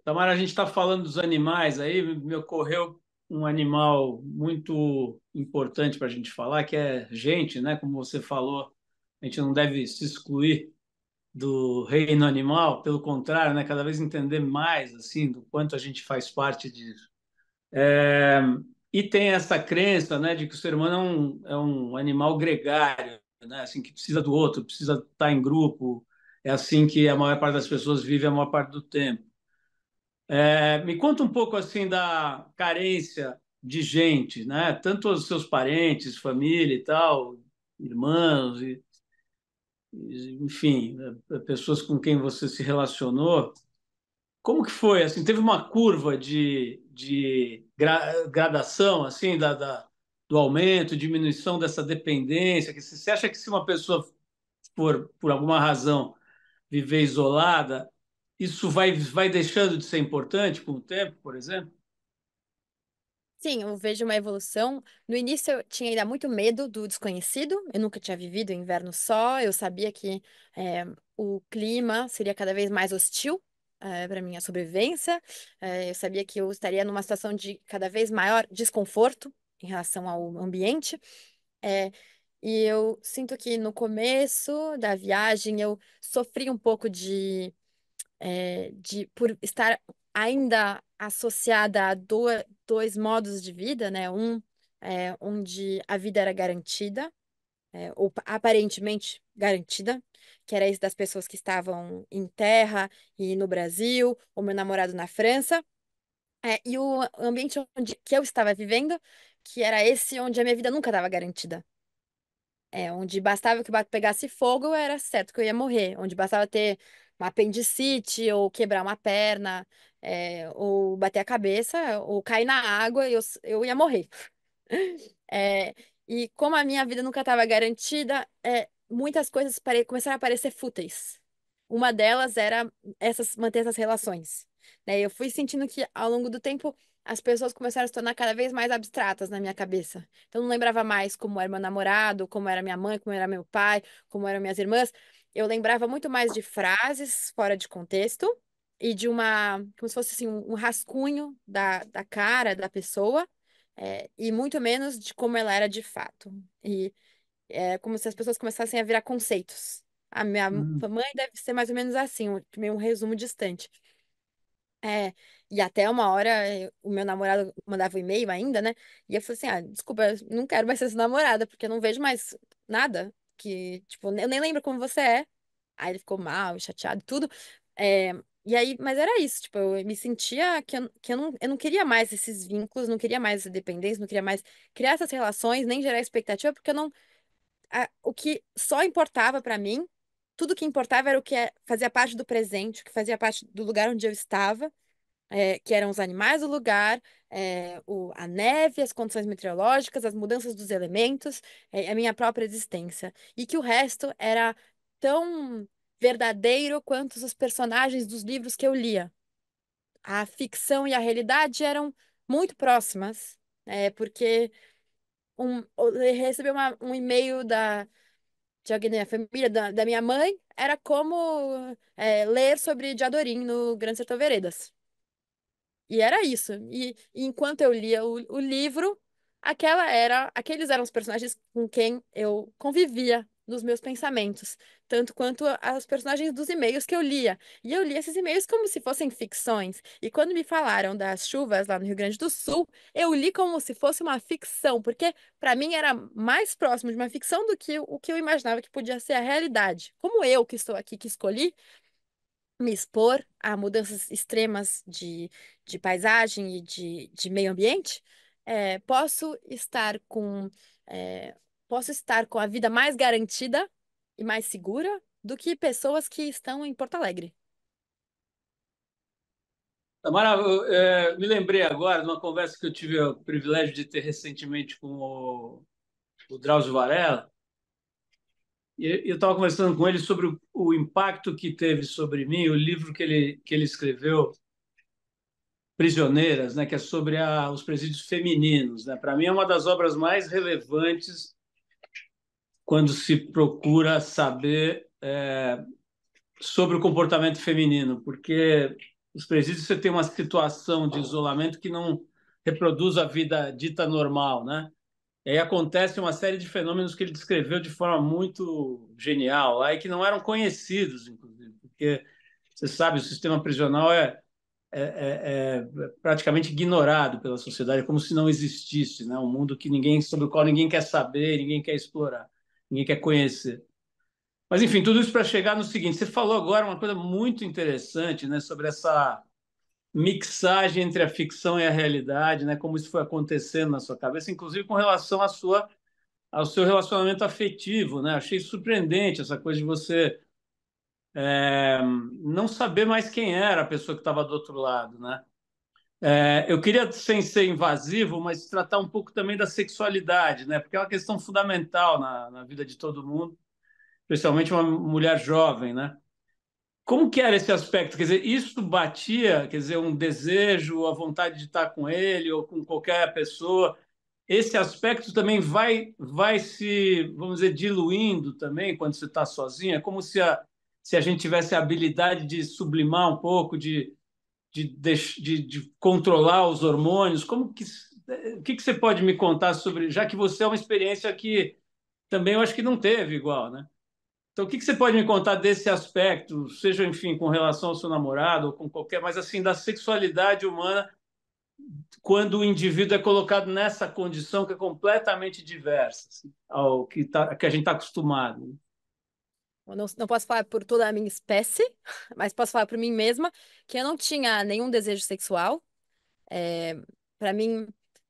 Tamara, a gente está falando dos animais aí, me ocorreu um animal muito importante para a gente falar, que é gente, né? Como você falou, a gente não deve se excluir do reino animal, pelo contrário, né? Cada vez entender mais assim do quanto a gente faz parte disso. É, e tem essa crença, né, de que o ser humano é um animal gregário, né? Assim que precisa do outro, precisa estar em grupo. É assim que a maior parte das pessoas vive a maior parte do tempo. Me conta um pouco assim da carência de gente, né? Tanto os seus parentes, família e tal, irmãos enfim, pessoas com quem você se relacionou. Como que foi? Assim, teve uma curva de gradação assim do aumento, diminuição dessa dependência? Que você acha que se uma pessoa for por alguma razão viver isolada, isso vai deixando de ser importante com o tempo, por exemplo? Sim, eu vejo uma evolução. No início eu tinha ainda muito medo do desconhecido. Eu nunca tinha vivido inverno só. Eu sabia que o clima seria cada vez mais hostil para minha sobrevivência. Eu sabia que eu estaria numa situação de cada vez maior desconforto em relação ao ambiente. É, e eu sinto que no começo da viagem eu sofri um pouco por estar ainda associada a dois modos de vida, né? Onde a vida era garantida, ou aparentemente garantida, que era esse das pessoas que estavam em terra e no Brasil, o meu namorado na França, e o ambiente que eu estava vivendo, que era esse onde a minha vida nunca estava garantida. Onde bastava que o barco pegasse fogo, era certo que eu ia morrer. Onde bastava ter uma apendicite, ou quebrar uma perna, ou bater a cabeça, ou cair na água, eu ia morrer. É, e como a minha vida nunca estava garantida, muitas coisas começaram a parecer fúteis. Uma delas era manter essas relações, né? Eu fui sentindo que ao longo do tempo as pessoas começaram a se tornar cada vez mais abstratas na minha cabeça. Então eu não lembrava mais como era meu namorado, como era minha mãe, como era meu pai, como eram minhas irmãs. Eu lembrava muito mais de frases fora de contexto e como se fosse assim, um rascunho da cara da pessoa, e muito menos de como ela era de fato. É como se as pessoas começassem a virar conceitos. A minha Hum. mãe deve ser mais ou menos assim, meio um resumo distante. É, e até uma hora o meu namorado mandava um e-mail ainda, né? E eu falei assim: ah, desculpa, eu não quero mais ser sua namorada, porque eu não vejo mais nada que, tipo, eu nem lembro como você é. Aí ele ficou mal, chateado, e tudo. É, e aí, mas era isso, tipo, eu me sentia que eu não queria mais esses vínculos, não queria mais essa dependência, não queria mais criar essas relações, nem gerar expectativa, porque eu não. O que só importava pra mim, tudo que importava era o que fazia parte do presente, o que fazia parte do lugar onde eu estava, que eram os animais do lugar, a neve, as condições meteorológicas, as mudanças dos elementos, a minha própria existência. E que o resto era tão verdadeiro quanto os personagens dos livros que eu lia. A ficção e a realidade eram muito próximas, porque eu recebi um e-mail de alguém da minha família, da minha mãe, era como ler sobre Diadorim no Grande Sertão Veredas. E era isso. E enquanto eu lia o livro, aqueles eram os personagens com quem eu convivia nos meus pensamentos, tanto quanto as personagens dos e-mails que eu lia. E eu lia esses e-mails como se fossem ficções. E quando me falaram das chuvas lá no Rio Grande do Sul, eu li como se fosse uma ficção, porque para mim era mais próximo de uma ficção do que o que eu imaginava que podia ser a realidade. Como eu que estou aqui que escolhi me expor a mudanças extremas de paisagem e de meio ambiente, é, posso estar com é, posso estar com a vida mais garantida e mais segura do que pessoas que estão em Porto Alegre. Tamara, me lembrei agora de uma conversa que eu tive o privilégio de ter recentemente com o Drauzio Varela, e eu estava conversando com ele sobre o impacto que teve sobre mim o livro que ele escreveu, Prisioneiras, né, que é sobre os presídios femininos. Né? Para mim, é uma das obras mais relevantes quando se procura saber sobre o comportamento feminino, porque os presídios você tem uma situação de isolamento que não reproduz a vida dita normal, né? E aí acontece uma série de fenômenos que ele descreveu de forma muito genial, lá, e que não eram conhecidos, inclusive, porque você sabe, o sistema prisional é praticamente ignorado pela sociedade, como se não existisse, né? Um mundo que sobre o qual ninguém quer saber, ninguém quer explorar, ninguém quer conhecer. Mas, enfim, tudo isso para chegar no seguinte: você falou agora uma coisa muito interessante, né, sobre essa mixagem entre a ficção e a realidade, né, como isso foi acontecendo na sua cabeça, inclusive com relação ao seu relacionamento afetivo, né? Achei surpreendente essa coisa de você não saber mais quem era a pessoa que estava do outro lado, né? Eu queria, sem ser invasivo, mas tratar um pouco também da sexualidade, né? Porque é uma questão fundamental na vida de todo mundo, especialmente uma mulher jovem, né? Como que era esse aspecto? Quer dizer, isso batia, quer dizer, um desejo, a vontade de estar com ele ou com qualquer pessoa. Esse aspecto também vai se, vamos dizer, diluindo também quando você está sozinha. É como se a gente tivesse a habilidade de sublimar um pouco, de controlar os hormônios. O que você pode me contar sobre, já que você é uma experiência que também eu acho que não teve igual, né? Então, o que você pode me contar desse aspecto, seja, enfim, com relação ao seu namorado ou com qualquer, mas assim, da sexualidade humana, quando o indivíduo é colocado nessa condição que é completamente diversa, assim, ao que a gente está acostumado. Eu não posso falar por toda a minha espécie, mas posso falar por mim mesma que eu não tinha nenhum desejo sexual. É, para mim,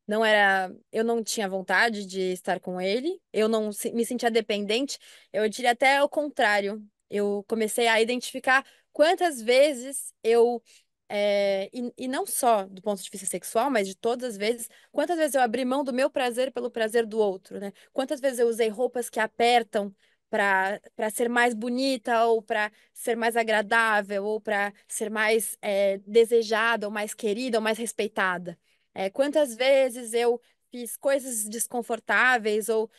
não era, eu não tinha vontade de estar com ele, eu não me sentia dependente, eu diria até o contrário. Eu comecei a identificar quantas vezes e não só do ponto de vista sexual, mas de todas as vezes, quantas vezes eu abri mão do meu prazer pelo prazer do outro, né? Quantas vezes eu usei roupas que apertam para ser mais bonita ou para ser mais agradável ou para ser mais desejada ou mais querida ou mais respeitada. Quantas vezes eu fiz coisas desconfortáveis ou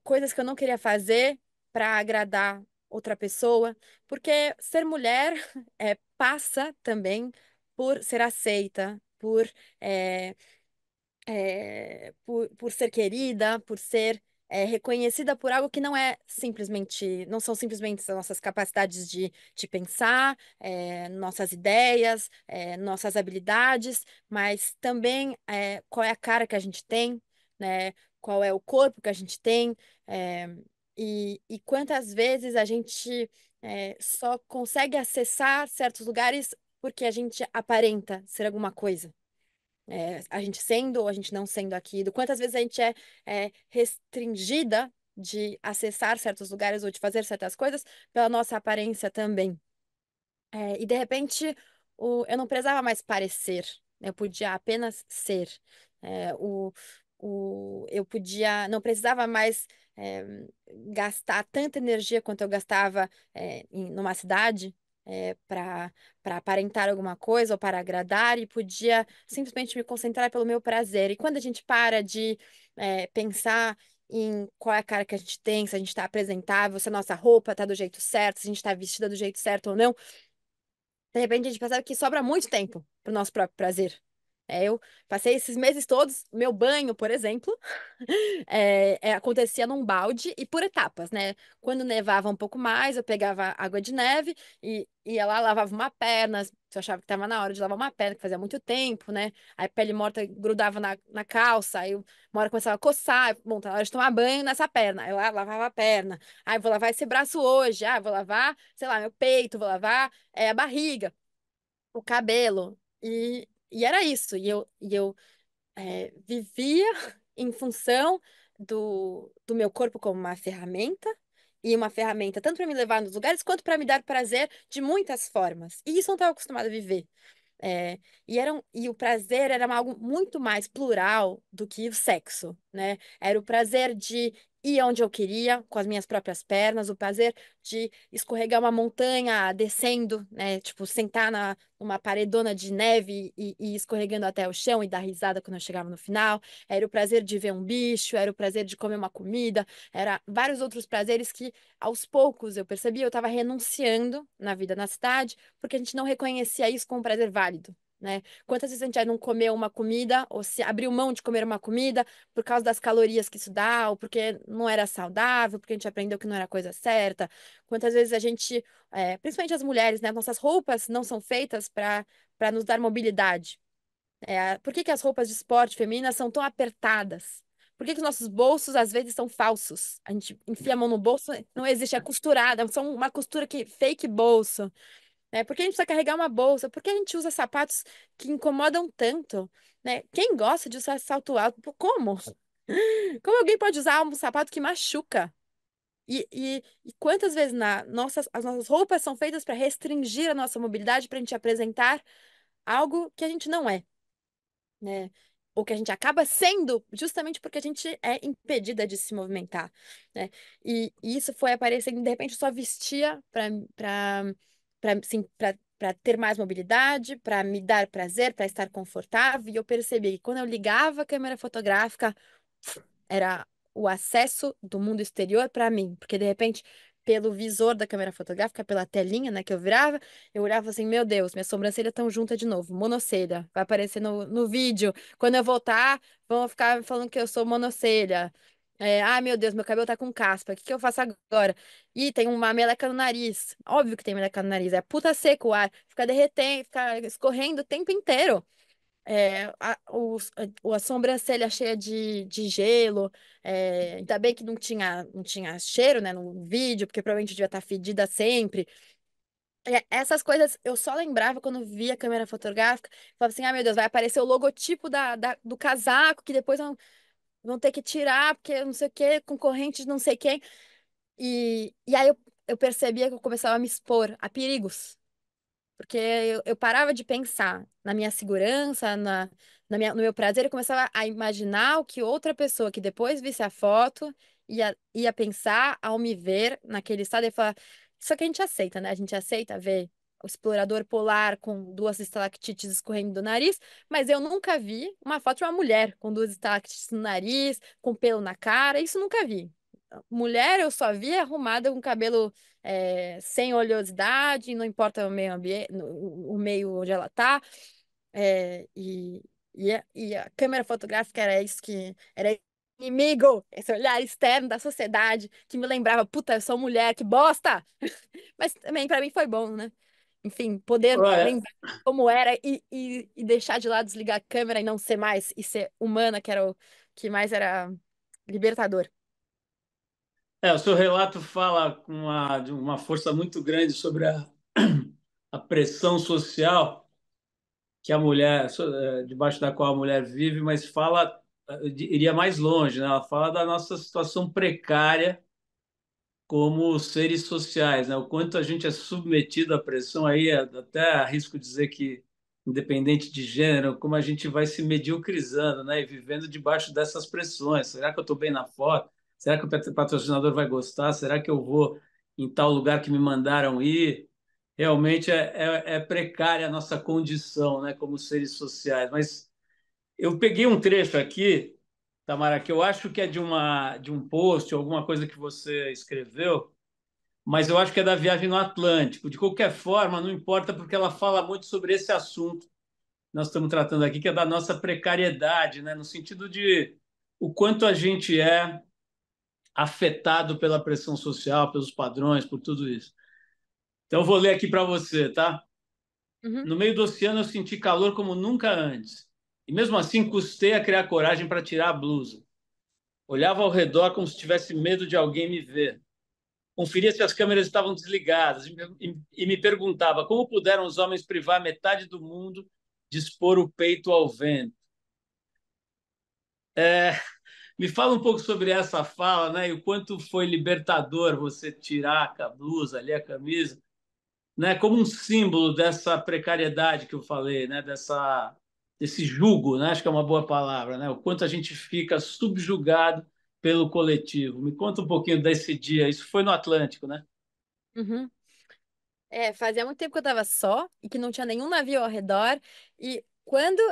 coisas que eu não queria fazer para agradar outra pessoa, porque ser mulher passa também por ser aceita, por é, por ser querida, por ser reconhecida por algo que não é simplesmente, não são simplesmente as nossas capacidades de pensar, nossas ideias, nossas habilidades, mas também qual é a cara que a gente tem, né? Qual é o corpo que a gente tem, é, e quantas vezes a gente só consegue acessar certos lugares porque a gente aparenta ser alguma coisa, a gente sendo ou a gente não sendo aquilo, quantas vezes a gente é restringida de acessar certos lugares ou de fazer certas coisas pela nossa aparência também. E de repente eu não precisava mais parecer, eu podia apenas ser. É, o, eu podia, não precisava mais é, gastar tanta energia quanto eu gastava numa cidade para aparentar alguma coisa ou para agradar, e podia simplesmente me concentrar pelo meu prazer. E quando a gente para de pensar em qual é a cara que a gente tem, se a gente está apresentável, se a nossa roupa está do jeito certo, se a gente está vestida do jeito certo ou não, de repente a gente percebe que sobra muito tempo para o nosso próprio prazer. Eu passei esses meses todos, meu banho, por exemplo, acontecia num balde e por etapas, né? Quando nevava um pouco mais, eu pegava água de neve e ia lá, lavava uma perna. Se eu achava que estava na hora de lavar uma perna, que fazia muito tempo, né? Aí a pele morta grudava na calça, aí uma hora começava a coçar. Bom, tá na hora de tomar banho nessa perna. Aí eu lá lavava a perna. Aí vou lavar esse braço hoje. Ah, vou lavar, sei lá, meu peito, vou lavar a barriga, o cabelo. E era isso. E eu vivia em função do meu corpo como uma ferramenta, e uma ferramenta tanto para me levar nos lugares quanto para me dar prazer de muitas formas. E isso eu não estava acostumada a viver. E o prazer era algo muito mais plural do que o sexo, né? Era o prazer de ir onde eu queria, com as minhas próprias pernas, o prazer de escorregar uma montanha descendo, né? Tipo, sentar numa paredona de neve e escorregando até o chão e dar risada quando eu chegava no final. Era o prazer de ver um bicho, era o prazer de comer uma comida, era vários outros prazeres que, aos poucos, eu percebi, eu estava renunciando na vida na cidade porque a gente não reconhecia isso como um prazer válido, né? Quantas vezes a gente já não comeu uma comida, ou se abriu mão de comer uma comida por causa das calorias que isso dá, ou porque não era saudável, porque a gente aprendeu que não era a coisa certa. Quantas vezes a gente, principalmente as mulheres, né? Nossas roupas não são feitas para nos dar mobilidade. Por que que as roupas de esporte femininas são tão apertadas? Por que que os nossos bolsos às vezes são falsos? A gente enfia a mão no bolso, não existe, é costurada, são uma costura que fake bolso. Por que a gente precisa carregar uma bolsa? Por que a gente usa sapatos que incomodam tanto, né? Quem gosta de usar salto alto? Pô, como? Como alguém pode usar um sapato que machuca? E quantas vezes as nossas roupas são feitas para restringir a nossa mobilidade, para a gente apresentar algo que a gente não é, né? Ou que a gente acaba sendo, justamente porque a gente é impedida de se movimentar, né? E isso foi aparecendo, de repente, eu só vestia para ter mais mobilidade, para me dar prazer, para estar confortável. E eu percebi que quando eu ligava a câmera fotográfica, era o acesso do mundo exterior para mim, porque de repente, pelo visor da câmera fotográfica, pela telinha, né, que eu virava, eu olhava assim, meu Deus, minhas sobrancelhas estão juntas de novo, monocelha, vai aparecer no vídeo. Quando eu voltar, vão ficar falando que eu sou monocelha. Ai, meu Deus, meu cabelo tá com caspa, o que que eu faço agora? Ih, tem uma meleca no nariz. Óbvio que tem meleca no nariz, é puta seco o ar, fica derretendo, fica escorrendo o tempo inteiro. A sobrancelha cheia de gelo. Ainda bem que não tinha cheiro, né, no vídeo, porque provavelmente devia estar fedida sempre. Essas coisas eu só lembrava quando via a câmera fotográfica. Falava assim: ah, meu Deus, vai aparecer o logotipo do casaco, que depois vão ter que tirar, porque não sei o quê, concorrente de não sei quem. E aí eu percebia que eu começava a me expor a perigos. Porque eu parava de pensar na minha segurança, no meu prazer, e começava a imaginar o que outra pessoa que depois visse a foto ia pensar ao me ver naquele estado e falar: Isso que a gente aceita, né? A gente aceita ver o explorador polar com duas estalactites escorrendo do nariz, mas eu nunca vi uma foto de uma mulher com duas estalactites no nariz, com pelo na cara, isso nunca vi. Mulher eu só vi arrumada com cabelo sem oleosidade, não importa o meio ambiente, o meio onde ela tá. E E a câmera fotográfica era isso que era inimigo, esse olhar externo da sociedade que me lembrava, puta, eu sou mulher, que bosta! Mas também pra mim foi bom, né? Enfim, poder Olha, lembrar como era e deixar de lado, desligar a câmera e não ser mais, e ser humana, que era o que mais era libertador. o seu relato fala com de uma força muito grande sobre a pressão social que a mulher, debaixo da qual a mulher vive, mas fala, iria mais longe, né? Ela fala da nossa situação precária como seres sociais, né? O quanto a gente é submetido à pressão aí, até arrisco dizer que, independente de gênero, como a gente vai se mediocrizando, né? E vivendo debaixo dessas pressões. Será que eu estou bem na foto? Será que o patrocinador vai gostar? Será que eu vou em tal lugar que me mandaram ir? Realmente é precária a nossa condição, né? Como seres sociais. Mas eu peguei um trecho aqui, Tamara, que eu acho que é de um post, alguma coisa que você escreveu, mas eu acho que é da viagem no Atlântico. De qualquer forma, não importa, porque ela fala muito sobre esse assunto que nós estamos tratando aqui, que é da nossa precariedade, né? No sentido de o quanto a gente é afetado pela pressão social, pelos padrões, por tudo isso. Então, eu vou ler aqui para você, tá? Uhum, No meio do oceano, eu senti calor como nunca antes. E mesmo assim, custei a criar coragem para tirar a blusa. Olhava ao redor como se tivesse medo de alguém me ver. Conferia se as câmeras estavam desligadas e me perguntava como puderam os homens privar metade do mundo de expor o peito ao vento. Me fala um pouco sobre essa fala, né? E o quanto foi libertador você tirar a blusa ali, a camisa, né? Como um símbolo dessa precariedade que eu falei, né? Desse jugo, né? Acho que é uma boa palavra, né? O quanto a gente fica subjugado pelo coletivo. Me conta um pouquinho desse dia. Isso foi no Atlântico, né? uhum. Fazia muito tempo que eu tava só e que não tinha nenhum navio ao redor. E quando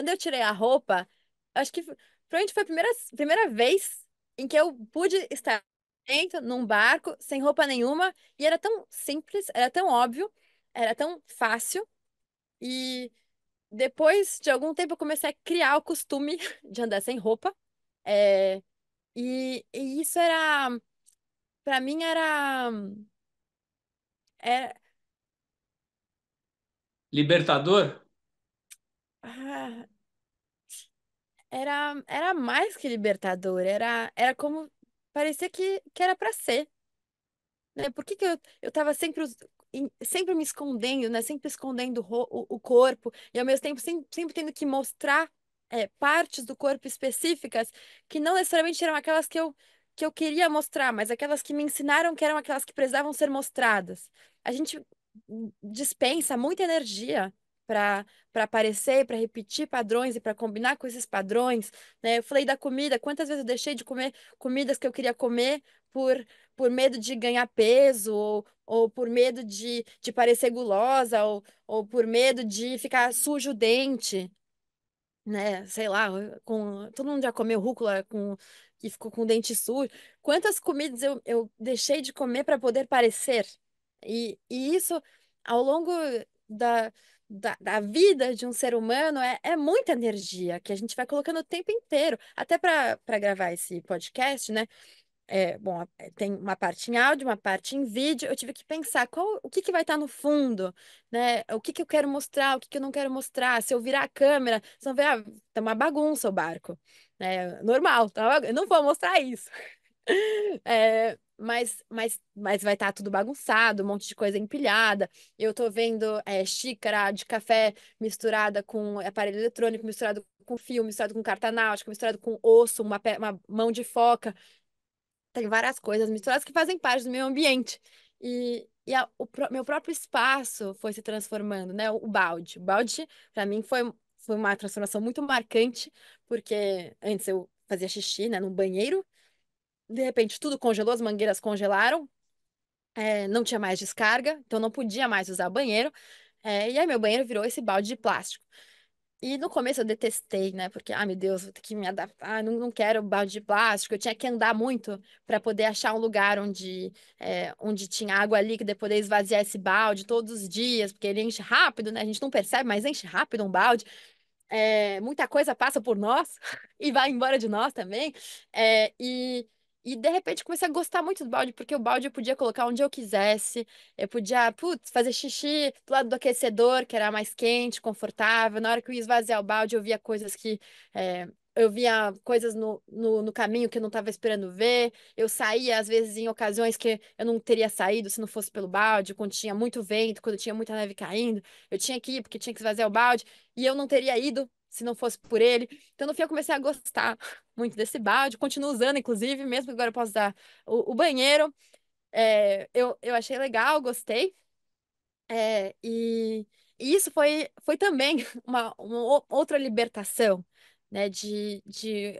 eu tirei a roupa, acho que provavelmente foi a primeira vez em que eu pude estar dentro, num barco, sem roupa nenhuma. E era tão simples, era tão óbvio, era tão fácil. E depois de algum tempo eu comecei a criar o costume de andar sem roupa. É, e isso pra mim era, Libertador? ah, era mais que libertador, era como parecia que era pra ser, né? Por que que eu tava sempre me escondendo, né? Sempre escondendo o corpo e ao mesmo tempo sempre tendo que mostrar partes do corpo específicas que não necessariamente eram aquelas que eu queria mostrar, mas aquelas que me ensinaram que eram aquelas que precisavam ser mostradas. A gente dispensa muita energia para aparecer, para repetir padrões e para combinar com esses padrões, né? Eu falei da comida, quantas vezes eu deixei de comer comidas que eu queria comer por medo de ganhar peso, ou por medo de parecer gulosa, ou por medo de ficar sujo o dente, né? Sei lá, todo mundo já comeu rúcula que ficou com o dente sujo. Quantas comidas eu deixei de comer para poder parecer? E isso, ao longo da, da vida de um ser humano, é muita energia que a gente vai colocando o tempo inteiro. Até para gravar esse podcast, né? Bom, tem uma parte em áudio, uma parte em vídeo. Eu tive que pensar o que que vai estar no fundo, né? O que que eu quero mostrar, o que que eu não quero mostrar. Se eu virar a câmera, vocês vão ver, tá uma bagunça o barco, né? Normal, eu não vou mostrar isso. Mas vai estar tudo bagunçado, um monte de coisa empilhada. Eu tô vendo xícara de café misturada com aparelho eletrônico, misturado com fio, misturado com carta náutica, misturado com osso, uma mão de foca. Tem várias coisas misturadas que fazem parte do meio ambiente. Meu próprio espaço foi se transformando, né? O balde. O balde, para mim, foi uma transformação muito marcante, porque antes eu fazia xixi, né, no banheiro. De repente, tudo congelou, as mangueiras congelaram, não tinha mais descarga, então não podia mais usar o banheiro. E aí, meu banheiro virou esse balde de plástico. E no começo eu detestei, né? Porque, meu Deus, vou ter que me adaptar, não quero balde de plástico. Eu tinha que andar muito para poder achar um lugar onde tinha água líquida e poder esvaziar esse balde todos os dias, porque ele enche rápido, né? A gente não percebe, mas enche rápido um balde. muita coisa passa por nós e vai embora de nós também. É, e de repente comecei a gostar muito do balde, porque o balde eu podia colocar onde eu quisesse, eu podia, putz, fazer xixi do lado do aquecedor, que era mais quente, confortável. Na hora que eu ia esvaziar o balde, eu via coisas que. Eu via coisas no caminho que eu não estava esperando ver. Eu saía, às vezes, em ocasiões que eu não teria saído se não fosse pelo balde, quando tinha muito vento, quando tinha muita neve caindo. Eu tinha que ir, porque tinha que esvaziar o balde e eu não teria ido se não fosse por ele. Então, no fim, eu comecei a gostar muito desse balde, continuo usando, inclusive, mesmo que agora eu possa usar o banheiro. Eu achei legal, gostei. E isso foi também uma outra libertação, né?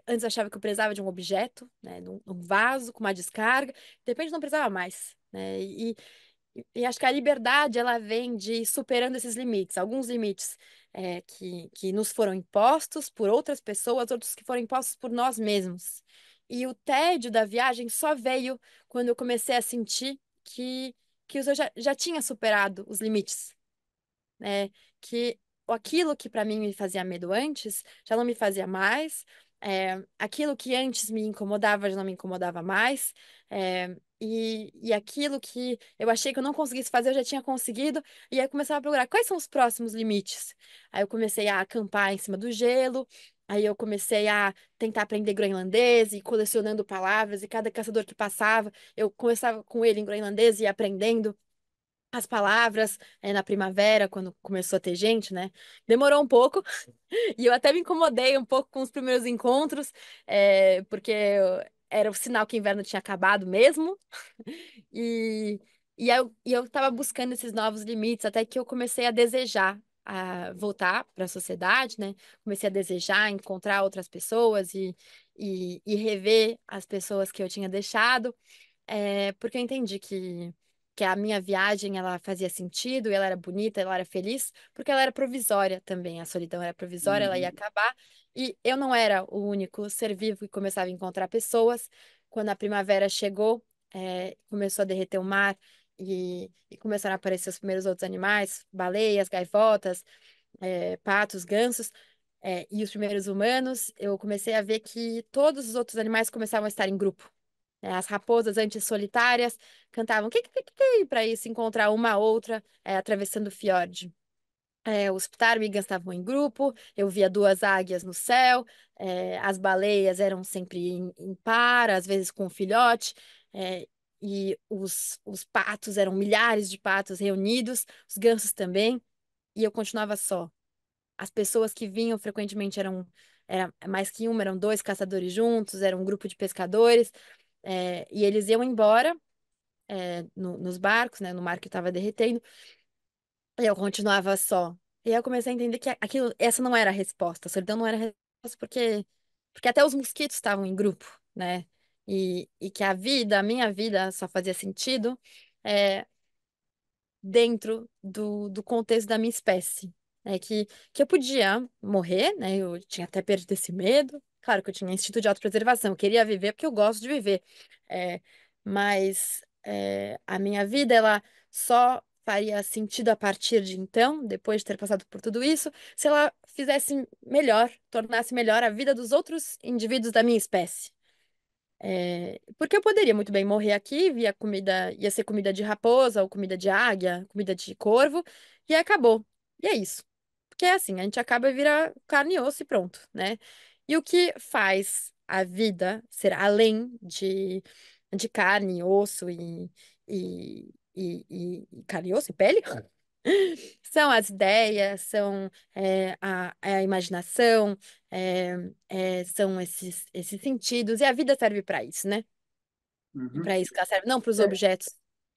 Antes eu achava que eu precisava de um objeto, né? Um vaso com uma descarga, de repente não precisava mais, né? E acho que a liberdade ela vem de ir superando esses limites, alguns limites que nos foram impostos por outras pessoas, outros que foram impostos por nós mesmos. E o tédio da viagem só veio quando eu comecei a sentir que eu já tinha superado os limites, né? Que aquilo que para mim me fazia medo antes já não me fazia mais, aquilo que antes me incomodava já não me incomodava mais, e aquilo que eu achei que eu não conseguisse fazer eu já tinha conseguido, e aí eu começava a procurar quais são os próximos limites. Aí eu comecei a acampar em cima do gelo. Aí eu comecei a tentar aprender groenlandês e colecionando palavras, e cada caçador que passava, eu conversava com ele em groenlandês e ia aprendendo as palavras na primavera, quando começou a ter gente, né? Demorou um pouco, e eu até me incomodei um pouco com os primeiros encontros, porque era o sinal que o inverno tinha acabado mesmo. E, e eu tava buscando esses novos limites, até que eu comecei a desejar a voltar para a sociedade, né? Comecei a desejar encontrar outras pessoas e rever as pessoas que eu tinha deixado. Porque eu entendi que a minha viagem ela fazia sentido, ela era bonita, ela era feliz, porque ela era provisória também. A solidão era provisória, ela ia Uhum. acabar. E eu não era o único ser vivo que começava a encontrar pessoas. Quando a primavera chegou, começou a derreter o mar e começaram a aparecer os primeiros outros animais, baleias, gaivotas, patos, gansos. E os primeiros humanos, eu comecei a ver que todos os outros animais começavam a estar em grupo. As raposas antes solitárias cantavam para ir se encontrar uma a outra atravessando o fiord. Os ptarmigans estavam em grupo, eu via duas águias no céu, as baleias eram sempre em par, às vezes com um filhote, e os patos eram milhares de patos reunidos, os gansos também, e eu continuava só. As pessoas que vinham frequentemente era mais que uma, eram dois caçadores juntos, era um grupo de pescadores, e eles iam embora nos barcos, né, no mar que estava derretendo, e eu continuava só. E aí eu comecei a entender que essa não era a resposta, a solidão não era a resposta porque até os mosquitos estavam em grupo, né? E que a minha vida, só fazia sentido é, dentro do contexto da minha espécie. Que eu podia morrer, né? Eu tinha até perdido esse medo. Claro que eu tinha instinto de autopreservação, eu queria viver porque eu gosto de viver. É, mas a minha vida, ela só faria sentido a partir de então, depois de ter passado por tudo isso, se ela fizesse melhor, tornasse melhor a vida dos outros indivíduos da minha espécie. Porque eu poderia muito bem morrer aqui, via comida, ia ser comida de raposa, ou comida de águia, comida de corvo, e acabou. E é isso. Porque é assim, a gente acaba e vira carne e osso e pronto, né? E o que faz a vida ser além de carne, osso e carne, e osso e pele? São as ideias, são a imaginação, são esses sentidos, e a vida serve para isso, né? É Uhum. para isso que ela serve, não para os objetos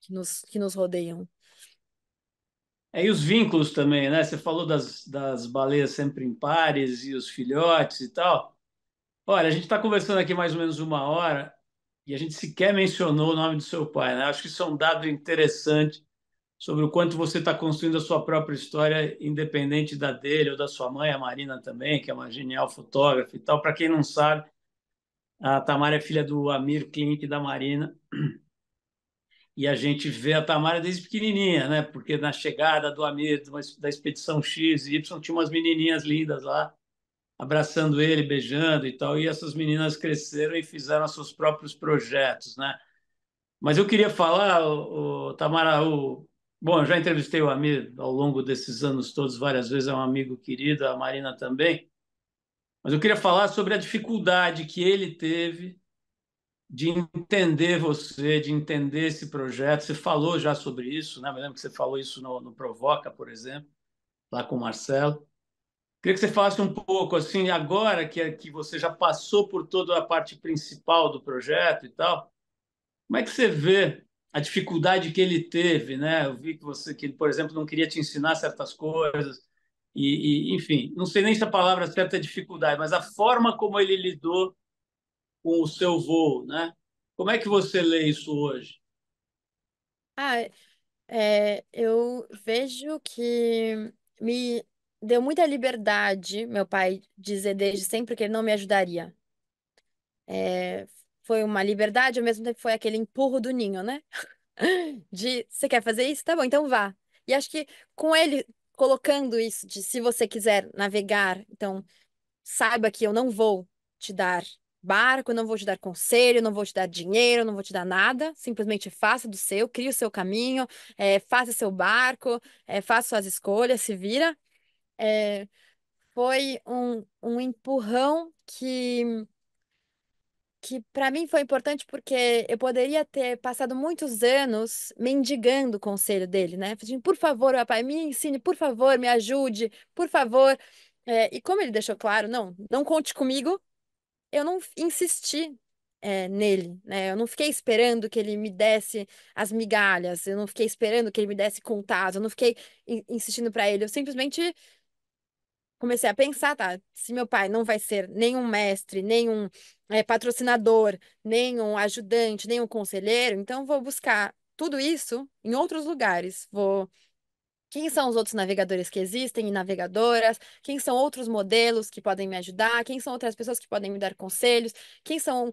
que nos rodeiam. E os vínculos também, né? Você falou das baleias sempre em pares e os filhotes e tal. Olha, a gente está conversando aqui mais ou menos uma hora e a gente sequer mencionou o nome do seu pai, né? Acho que isso é um dado interessante sobre o quanto você está construindo a sua própria história, independente da dele ou da sua mãe, a Marina também, que é uma genial fotógrafa e tal. Para quem não sabe, a Tamara é filha do Amir Klink e da Marina. E a gente vê a Tamara desde pequenininha, né? Porque na chegada do Amir, da expedição X e Y, tinha umas menininhas lindas lá. abraçando ele, beijando e tal. E essas meninas cresceram e fizeram seus próprios projetos, né? Mas eu queria falar, Tamara, bom, eu já entrevistei o Amir ao longo desses anos todos várias vezes, é um amigo querido, a Marina também. Mas eu queria falar sobre a dificuldade que ele teve de entender você, de entender esse projeto. Você falou já sobre isso, né? Eu lembro que você falou isso no Provoca, por exemplo, lá com o Marcelo. Queria que você falasse um pouco, assim, agora que você já passou por toda a parte principal do projeto e tal, como é que você vê a dificuldade que ele teve, né? Eu vi que você, que, por exemplo, não queria te ensinar certas coisas, enfim, não sei nem se a palavra certa é dificuldade, mas a forma como ele lidou com o seu voo, né? Como é que você lê isso hoje? Ah, eu vejo que me deu muita liberdade, meu pai dizer desde sempre que ele não me ajudaria. É, foi uma liberdade, ao mesmo tempo foi aquele empurro do ninho, né? De, você quer fazer isso? Tá bom, então vá. E acho que com ele colocando isso de se você quiser navegar, então saiba que eu não vou te dar barco, não vou te dar conselho, não vou te dar dinheiro, não vou te dar nada. Simplesmente faça do seu, crie o seu caminho, faça seu barco, faça suas escolhas, se vira. É, foi um empurrão que para mim foi importante porque eu poderia ter passado muitos anos mendigando o conselho dele, né? Pedindo, por favor, papai, me ensine, por favor, me ajude, por favor. E como ele deixou claro, não, não conte comigo, eu não insisti, nele, né? Eu não fiquei esperando que ele me desse as migalhas, eu não fiquei esperando que ele me desse contato, eu não fiquei insistindo para ele, eu simplesmente comecei a pensar, tá? Se meu pai não vai ser nenhum mestre, nenhum patrocinador, nenhum ajudante, nenhum conselheiro, então vou buscar tudo isso em outros lugares. Vou quem são os outros navegadores que existem e navegadoras? Quem são outros modelos que podem me ajudar? Quem são outras pessoas que podem me dar conselhos? Quem são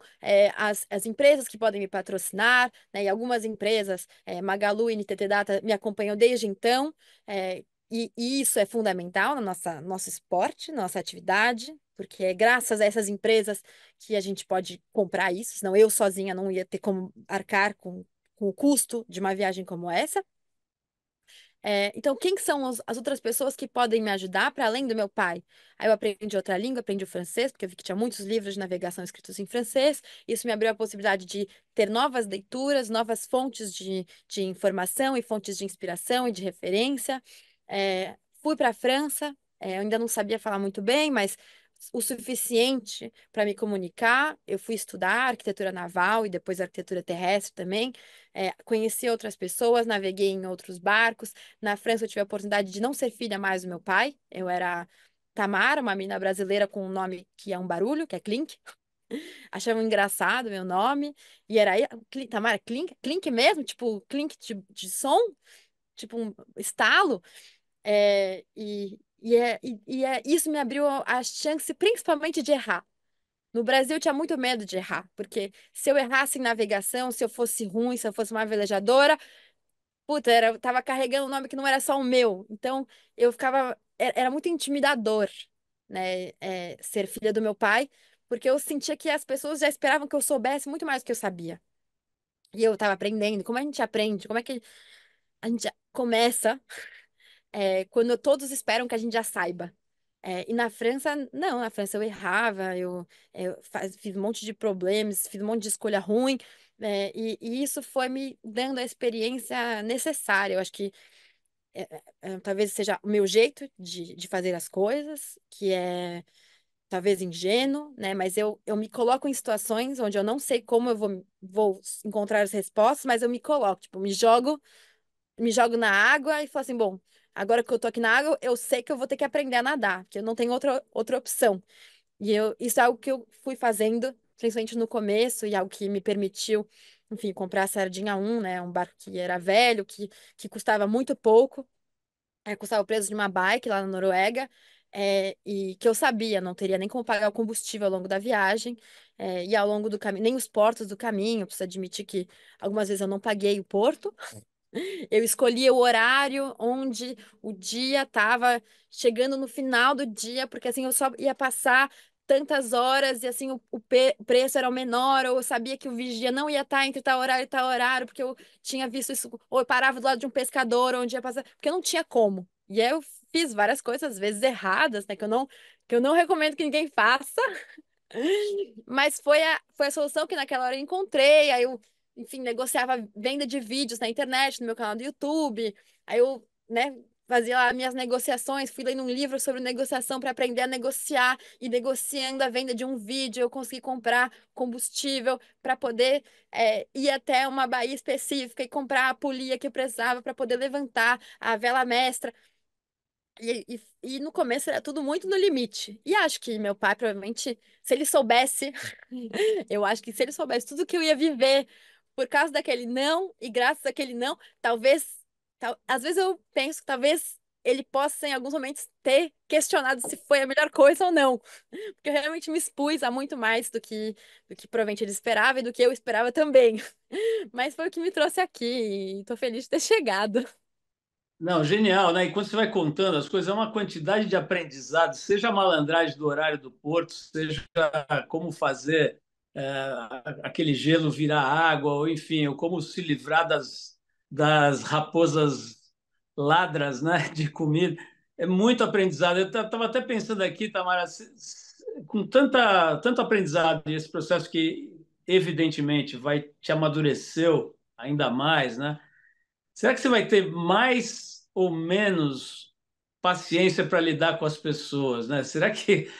as empresas que podem me patrocinar? Né? E algumas empresas, Magalu e NTT Data, me acompanham desde então. E isso é fundamental no nosso esporte, nossa atividade, porque é graças a essas empresas que a gente pode comprar isso, senão eu sozinha não ia ter como arcar com o custo de uma viagem como essa. Então, quem que são as outras pessoas que podem me ajudar para além do meu pai? Aí eu aprendi outra língua, aprendi o francês, porque eu vi que tinha muitos livros de navegação escritos em francês. Isso me abriu a possibilidade de ter novas leituras, novas fontes de informação e fontes de inspiração e de referência. Fui para a França, eu ainda não sabia falar muito bem, mas o suficiente para me comunicar. Eu fui estudar arquitetura naval e depois arquitetura terrestre também. Conheci outras pessoas, naveguei em outros barcos. Na França, eu tive a oportunidade de não ser filha mais do meu pai. Eu era Tamara, uma menina brasileira com um nome que é um barulho, que é Clink. Achavam engraçado meu nome. E era aí, Tamara, Clink, Clink mesmo, tipo, Clink de som, tipo um estalo. Isso me abriu a chance, principalmente de errar. No Brasil, eu tinha muito medo de errar, porque se eu errasse em navegação, se eu fosse ruim, se eu fosse uma velejadora, puta, eu tava carregando um nome que não era só o meu. Então, eu ficava. Era muito intimidador, né, ser filha do meu pai, porque eu sentia que as pessoas já esperavam que eu soubesse muito mais do que eu sabia. E eu tava aprendendo. Como a gente aprende? Como é que a gente começa, quando todos esperam que a gente já saiba? E na França, não, na França eu errava, fiz um monte de problemas, fiz um monte de escolha ruim, e isso foi me dando a experiência necessária. Eu acho que talvez seja o meu jeito de fazer as coisas, que é talvez ingênuo, né? Mas eu me coloco em situações onde eu não sei como eu vou encontrar as respostas, mas eu me coloco, tipo, me jogo na água e falo assim, bom, agora que eu tô aqui na água, eu sei que eu vou ter que aprender a nadar, que eu não tenho outra opção. Isso é algo que eu fui fazendo, principalmente no começo, e algo que me permitiu, enfim, comprar a Sardinha 1, né? Um barco que era velho, que custava muito pouco, custava o preço de uma bike lá na Noruega, e que eu sabia, não teria nem como pagar o combustível ao longo da viagem, e ao longo do caminho, nem os portos do caminho, preciso admitir que algumas vezes eu não paguei o porto, Eu escolhia o horário onde o dia estava chegando no final do dia, porque assim eu só ia passar tantas horas e assim o preço era o menor, ou eu sabia que o vigia não ia estar entre tal horário, porque eu tinha visto isso, ou eu parava do lado de um pescador onde ia passar, porque eu não tinha como. E aí eu fiz várias coisas, às vezes erradas, né, que eu não recomendo que ninguém faça, mas foi a solução que naquela hora eu encontrei. Aí eu, enfim, negociava venda de vídeos na internet, no meu canal do YouTube. Aí eu, né, fazia lá minhas negociações, fui lendo um livro sobre negociação para aprender a negociar. E negociando a venda de um vídeo, eu consegui comprar combustível para poder ir até uma baía específica e comprar a polia que eu precisava para poder levantar a vela mestra. E no começo era tudo muito no limite. E acho que meu pai, provavelmente, se ele soubesse, eu acho que se ele soubesse tudo que eu ia viver por causa daquele não, e graças àquele não, talvez, às vezes eu penso que talvez ele possa, em alguns momentos, ter questionado se foi a melhor coisa ou não. Porque eu realmente me expus a muito mais do que provavelmente ele esperava e do que eu esperava também. Mas foi o que me trouxe aqui, e tô feliz de ter chegado. Não, genial, né? E quando você vai contando as coisas, é uma quantidade de aprendizado, seja a malandragem do horário do porto, seja como fazer aquele gelo virar água, ou enfim, ou como se livrar das raposas ladras, né, de comida. É muito aprendizado. Eu estava até pensando aqui, Tamara, com tanto aprendizado e esse processo que evidentemente vai te amadureceu ainda mais, né? Será que você vai ter mais ou menos paciência para lidar com as pessoas, né? Será que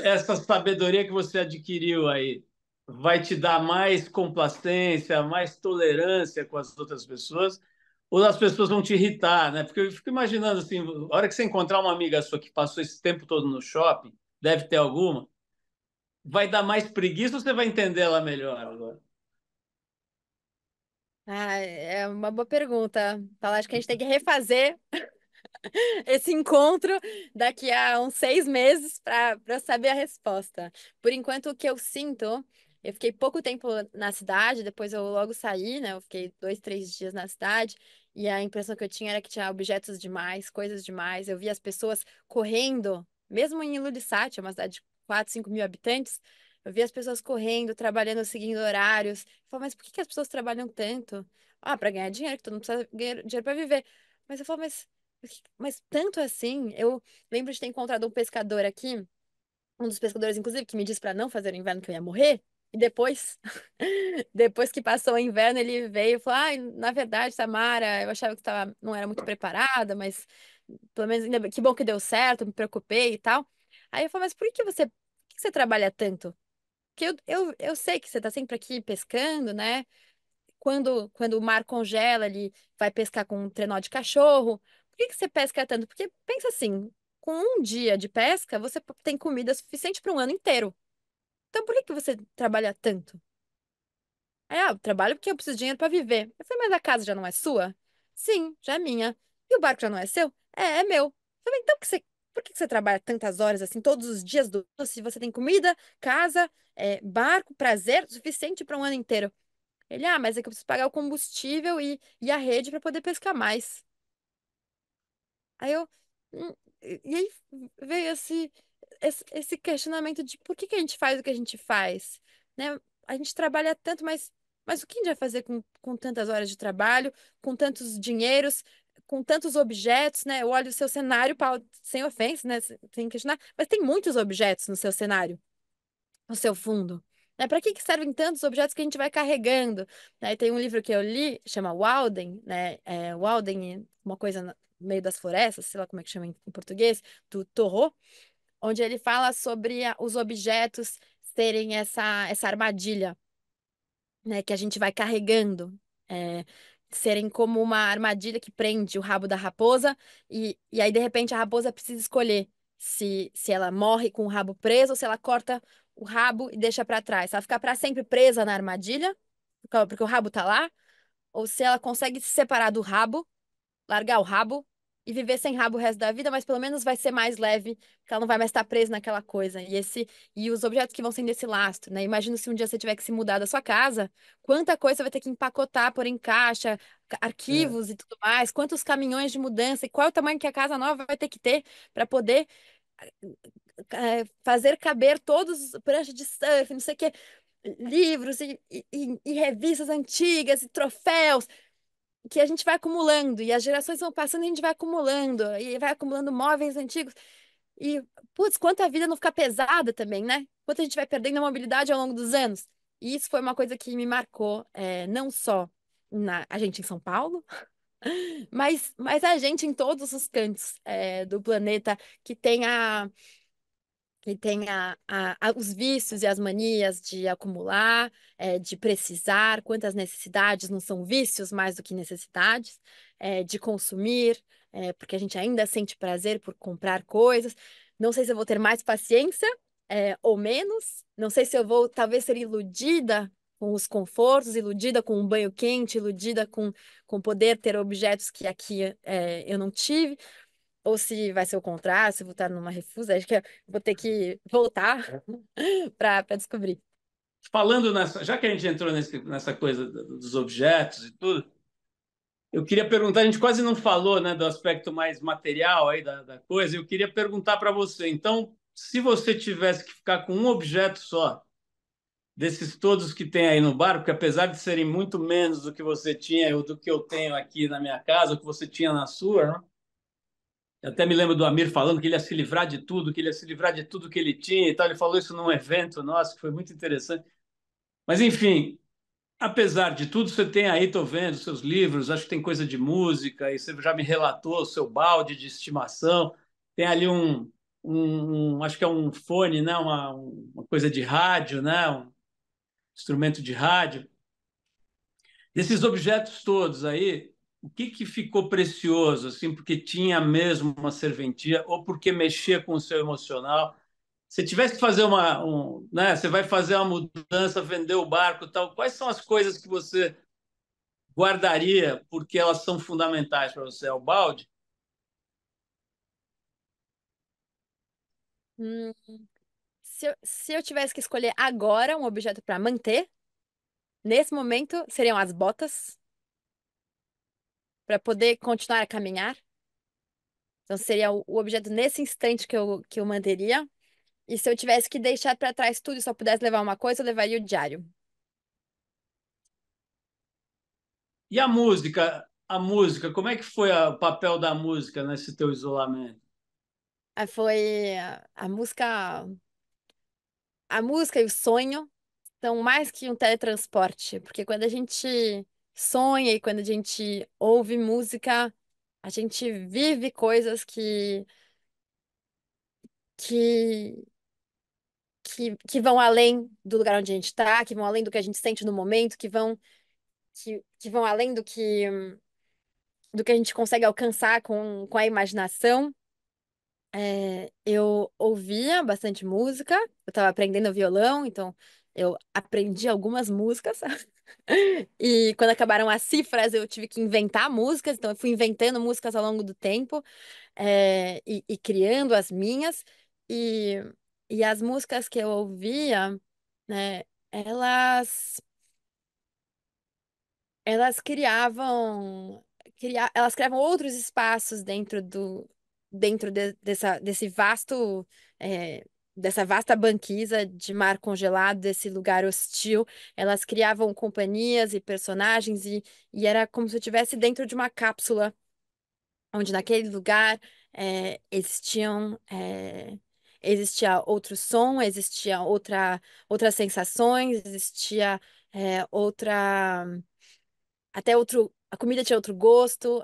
essa sabedoria que você adquiriu aí vai te dar mais complacência, mais tolerância com as outras pessoas? Ou as pessoas vão te irritar, né? Porque eu fico imaginando assim, a hora que você encontrar uma amiga sua que passou esse tempo todo no shopping, deve ter alguma, vai dar mais preguiça ou você vai entender ela melhor agora? Ah, é uma boa pergunta. Falar, acho que a gente tem que refazer esse encontro daqui a uns 6 meses para saber a resposta. Por enquanto, o que eu sinto, eu fiquei pouco tempo na cidade, depois eu logo saí, né? Eu fiquei 2, 3 dias na cidade e a impressão que eu tinha era que tinha objetos demais, coisas demais. Eu via as pessoas correndo, mesmo em Ilulissat, é uma cidade de 4, 5 mil habitantes. Eu via as pessoas correndo, trabalhando, seguindo horários. Eu falei, mas por que que as pessoas trabalham tanto? Ah, para ganhar dinheiro, que todo mundo precisa ganhar dinheiro para viver. Mas eu falo, mas tanto assim, eu lembro de ter encontrado um pescador aqui, um dos pescadores, inclusive, que me disse para não fazer o inverno que eu ia morrer. E depois, depois que passou o inverno, ele veio e falou: Ah, na verdade, Samara, eu achava que estava, não era muito preparada, mas pelo menos que bom que deu certo, me preocupei e tal. Aí eu falei: Mas por que você trabalha tanto? Porque eu sei que você está sempre aqui pescando, né? Quando o mar congela, ele vai pescar com um trenó de cachorro. Por que que você pesca tanto? Porque pensa assim, com um dia de pesca, você tem comida suficiente para um ano inteiro. Então por que que você trabalha tanto? Aí, eu trabalho porque eu preciso de dinheiro para viver. Eu falei, mas a casa já não é sua? Sim, já é minha. E o barco já não é seu? É meu. Eu falei, então por que que você trabalha tantas horas assim, todos os dias do ano, se você tem comida, casa, barco, prazer, suficiente para um ano inteiro? Ele, mas é que eu preciso pagar o combustível e a rede para poder pescar mais. Aí eu. E aí veio esse questionamento de por que que a gente faz o que a gente faz, né? A gente trabalha tanto, mas o que a gente vai fazer com tantas horas de trabalho, com tantos dinheiros, com tantos objetos, né? Eu olho o seu cenário, Paulo, sem ofensa, né? Sem questionar, mas tem muitos objetos no seu cenário no seu fundo. Né? Para que que servem tantos objetos que a gente vai carregando? Né? Tem um livro que eu li, chama Walden, né? Walden, uma coisa no meio das florestas, sei lá como é que chama em português, do Thoreau, onde ele fala sobre os objetos serem essa armadilha, né, que a gente vai carregando, é, serem como uma armadilha que prende o rabo da raposa, e aí, de repente, a raposa precisa escolher se ela morre com o rabo preso ou se ela corta o rabo e deixa para trás. Se ela ficar para sempre presa na armadilha, porque o rabo tá lá, ou se ela consegue se separar do rabo, largar o rabo e viver sem rabo o resto da vida, mas pelo menos vai ser mais leve, porque ela não vai mais estar presa naquela coisa. E os objetos que vão sendo esse lastro, né? Imagina se um dia você tiver que se mudar da sua casa, quanta coisa você vai ter que empacotar, pôr em caixa, É. arquivos e tudo mais, quantos caminhões de mudança e qual é o tamanho que a casa nova vai ter que ter para poder fazer caber todos os pranchas de surf, não sei o quê, livros e revistas antigas e troféus que a gente vai acumulando e as gerações vão passando e a gente vai acumulando móveis antigos e, putz, quanta vida não fica pesada também, né? Quanto a gente vai perdendo a mobilidade ao longo dos anos. E isso foi uma coisa que me marcou, não só a gente em São Paulo, mas a gente em todos os cantos, do planeta que tem os vícios e as manias de acumular, de precisar, quantas necessidades não são vícios mais do que necessidades, de consumir, porque a gente ainda sente prazer por comprar coisas. Não sei se eu vou ter mais paciência, ou menos, não sei se eu vou talvez ser iludida com os confortos, iludida com um banho quente, iludida com poder ter objetos que aqui eu não tive. Ou se vai ser o contrário, se eu vou estar numa refusa, acho que eu vou ter que voltar para descobrir. Falando nessa, já que a gente entrou nessa coisa dos objetos e tudo, eu queria perguntar, a gente quase não falou, né, do aspecto mais material aí da coisa, eu queria perguntar para você, então, se você tivesse que ficar com um objeto só, desses todos que tem aí no bar, porque apesar de serem muito menos do que você tinha ou do que eu tenho aqui na minha casa, ou que você tinha na sua, né? Eu até me lembro do Amir falando que ele ia se livrar de tudo, que ele ia se livrar de tudo que ele tinha e tal. Ele falou isso num evento nosso, que foi muito interessante. Mas, enfim, apesar de tudo, você tem aí, estou vendo, seus livros, acho que tem coisa de música, e você já me relatou o seu balde de estimação. Tem ali acho que é um fone, né? Uma coisa de rádio, né? Um instrumento de rádio. Desses objetos todos aí, o que que ficou precioso, assim, porque tinha mesmo uma serventia ou porque mexia com o seu emocional? Se tivesse que fazer né, você vai fazer uma mudança, vender o barco, e tal, quais são as coisas que você guardaria porque elas são fundamentais para você? É o balde? Hum, se eu tivesse que escolher agora um objeto para manter, nesse momento seriam as botas, para poder continuar a caminhar. Então seria o objeto nesse instante que eu manteria. E se eu tivesse que deixar para trás tudo e só pudesse levar uma coisa, eu levaria o diário. E a música? A música, como é que foi o papel da música nesse teu isolamento? Aí foi a música e o sonho são mais que um teletransporte, porque quando a gente sonha e quando a gente ouve música, a gente vive coisas que, que vão além do lugar onde a gente está, que vão além do que a gente sente no momento, que vão além do que a gente consegue alcançar com a imaginação. Eu ouvia bastante música, eu estava aprendendo violão, então eu aprendi algumas músicas. E quando acabaram as cifras, eu tive que inventar músicas, então eu fui inventando músicas ao longo do tempo, e criando as minhas. E, e as músicas que eu ouvia, né, elas, elas elas criavam outros espaços desse vasto, é, dessa vasta banquisa de mar congelado, desse lugar hostil. Elas criavam companhias e personagens e era como se eu estivesse dentro de uma cápsula, onde naquele lugar existia outro som, existia outras sensações, existia outra até outro, a comida tinha outro gosto,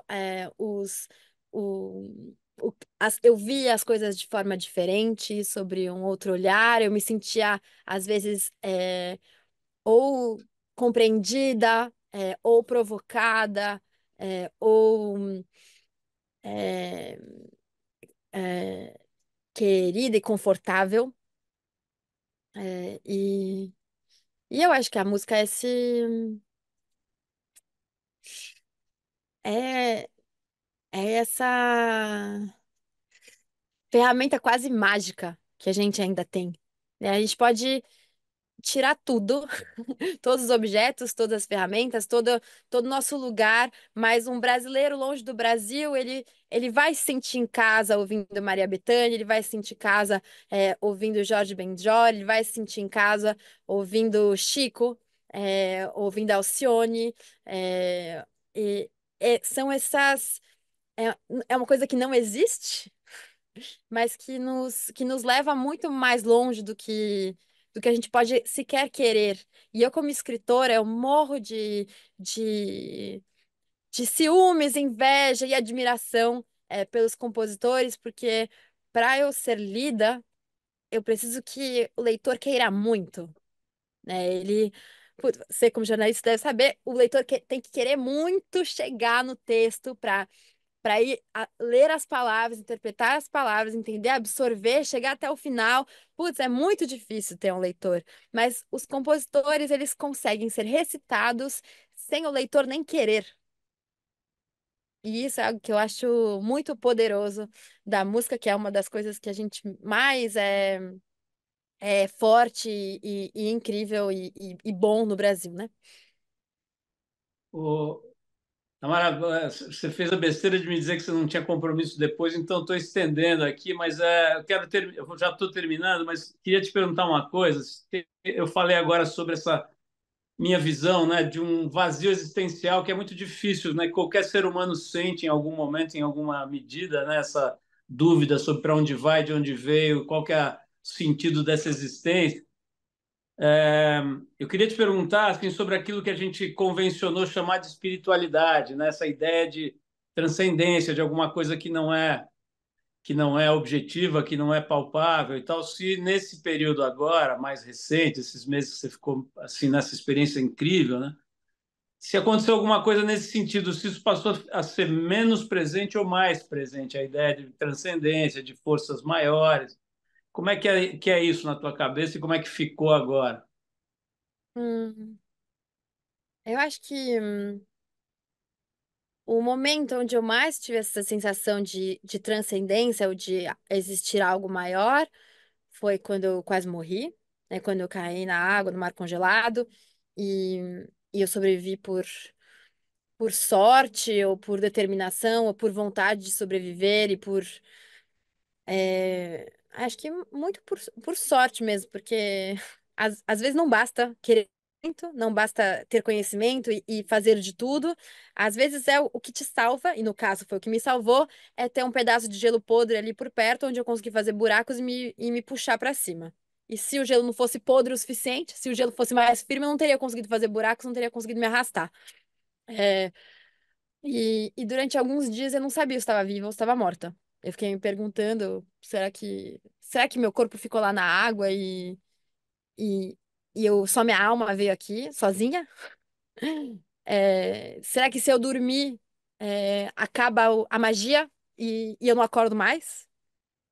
eu via as coisas de forma diferente, sobre um outro olhar, eu me sentia, às vezes, ou compreendida, ou provocada, ou é, é, querida e confortável. é, e, e eu acho que a música é, essa ferramenta quase mágica que a gente ainda tem, né? A gente pode tirar tudo, todos os objetos, todas as ferramentas, todo o nosso lugar, mas um brasileiro longe do Brasil, ele vai se sentir em casa ouvindo Maria Bethânia, ele vai se sentir em casa ouvindo Jorge Benjor, ele vai se sentir em casa ouvindo Chico, ouvindo Alcione, é, e, são essas... É, é uma coisa que não existe, mas que nos leva muito mais longe do que a gente pode sequer querer. E eu, como escritora, eu morro de, de ciúmes, inveja e admiração, pelos compositores, porque para eu ser lida, eu preciso que o leitor queira muito, né? Putz, você, como jornalista, deve saber, o leitor tem que querer muito chegar no texto para ir ler as palavras, interpretar as palavras, entender, absorver, chegar até o final. Putz, é muito difícil ter um leitor, mas os compositores, eles conseguem ser recitados sem o leitor nem querer. E isso é algo que eu acho muito poderoso da música, que é uma das coisas que a gente mais é forte e incrível e bom no Brasil, né? O, Tamara, você fez a besteira de me dizer que você não tinha compromisso depois, então estou estendendo aqui, mas eu já estou terminando, mas queria te perguntar uma coisa. Eu falei agora sobre essa minha visão, né, de um vazio existencial que é muito difícil, né? Qualquer ser humano sente em algum momento, em alguma medida, né, essa dúvida sobre para onde vai, de onde veio, qual que é o sentido dessa existência. Eu queria te perguntar assim, sobre aquilo que a gente convencionou chamar de espiritualidade, né? Essa ideia de transcendência, de alguma coisa que não é objetiva, que não é palpável e tal. Se nesse período agora, mais recente, esses meses que você ficou assim nessa experiência incrível, né? Se aconteceu alguma coisa nesse sentido, se isso passou a ser menos presente ou mais presente, a ideia de transcendência, de forças maiores. Como é que é isso na tua cabeça e como é que ficou agora? Hum, eu acho que o momento onde eu mais tive essa sensação de transcendência ou de existir algo maior foi quando eu quase morri, né? Quando eu caí na água, no mar congelado, e, e eu sobrevivi por sorte, ou por determinação, ou por vontade de sobreviver, e por acho que muito por sorte mesmo, porque às vezes não basta querer muito, não basta ter conhecimento e fazer de tudo. Às vezes é o que te salva, e no caso foi o que me salvou, é ter um pedaço de gelo podre ali por perto, onde eu consegui fazer buracos e me puxar para cima. E se o gelo não fosse podre o suficiente, se o gelo fosse mais firme, eu não teria conseguido fazer buracos, não teria conseguido me arrastar. É, e durante alguns dias eu não sabia se estava viva ou se estava morta. Eu fiquei me perguntando, será que meu corpo ficou lá na água e, e eu só minha alma veio aqui sozinha? Será que se eu dormir, acaba a magia e eu não acordo mais?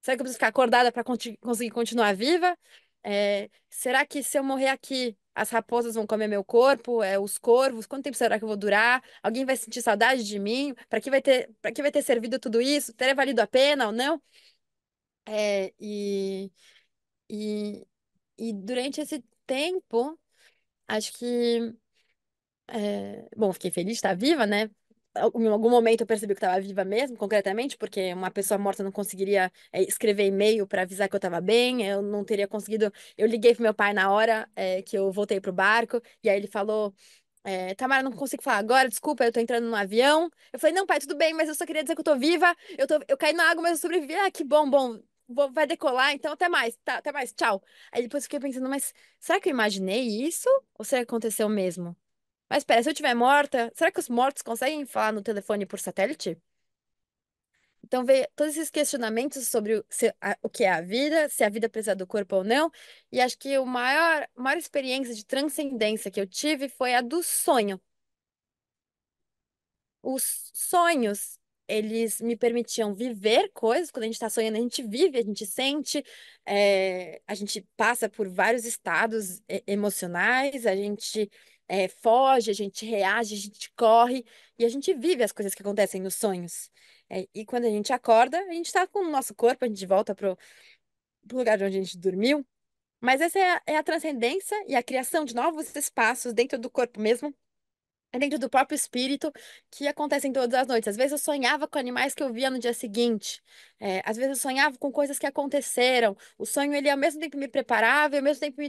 Será que eu preciso ficar acordada para conseguir continuar viva? Será que se eu morrer aqui, as raposas vão comer meu corpo? Os corvos? Quanto tempo será que eu vou durar? Alguém vai sentir saudade de mim? Para que vai ter servido tudo isso? Teria valido a pena ou não? É, e, e, e durante esse tempo, acho que bom, fiquei feliz de estar viva, né? Em algum momento eu percebi que estava viva mesmo, concretamente, porque uma pessoa morta não conseguiria escrever e-mail para avisar que eu estava bem, eu não teria conseguido. Eu liguei pro meu pai na hora que eu voltei pro barco, e aí ele falou: Tamara, não consigo falar agora, desculpa, eu tô entrando no avião. Eu falei: Não, pai, tudo bem, mas eu só queria dizer que eu tô viva, eu caí na água, mas eu sobrevivi. Ah, que bom, bom. Vai decolar, então até mais, tá, até mais, tchau. Aí depois eu fiquei pensando, mas será que eu imaginei isso? Ou será que aconteceu mesmo? Mas espera, se eu estiver morta, será que os mortos conseguem falar no telefone por satélite? Então, veio todos esses questionamentos sobre o que é a vida, se a vida precisa do corpo ou não. E acho que maior experiência de transcendência que eu tive foi a do sonho. Os sonhos, eles me permitiam viver coisas. Quando a gente está sonhando, a gente vive, a gente sente, a gente passa por vários estados emocionais, a gente foge, a gente reage, a gente corre e a gente vive as coisas que acontecem nos sonhos. E quando a gente acorda, a gente está com o nosso corpo, a gente volta pro lugar de onde a gente dormiu. Mas essa é a transcendência e a criação de novos espaços dentro do corpo mesmo, dentro do próprio espírito, que acontecem todas as noites. Às vezes eu sonhava com animais que eu via no dia seguinte. Às vezes eu sonhava com coisas que aconteceram. O sonho, ele ao mesmo tempo me preparava e ao mesmo tempo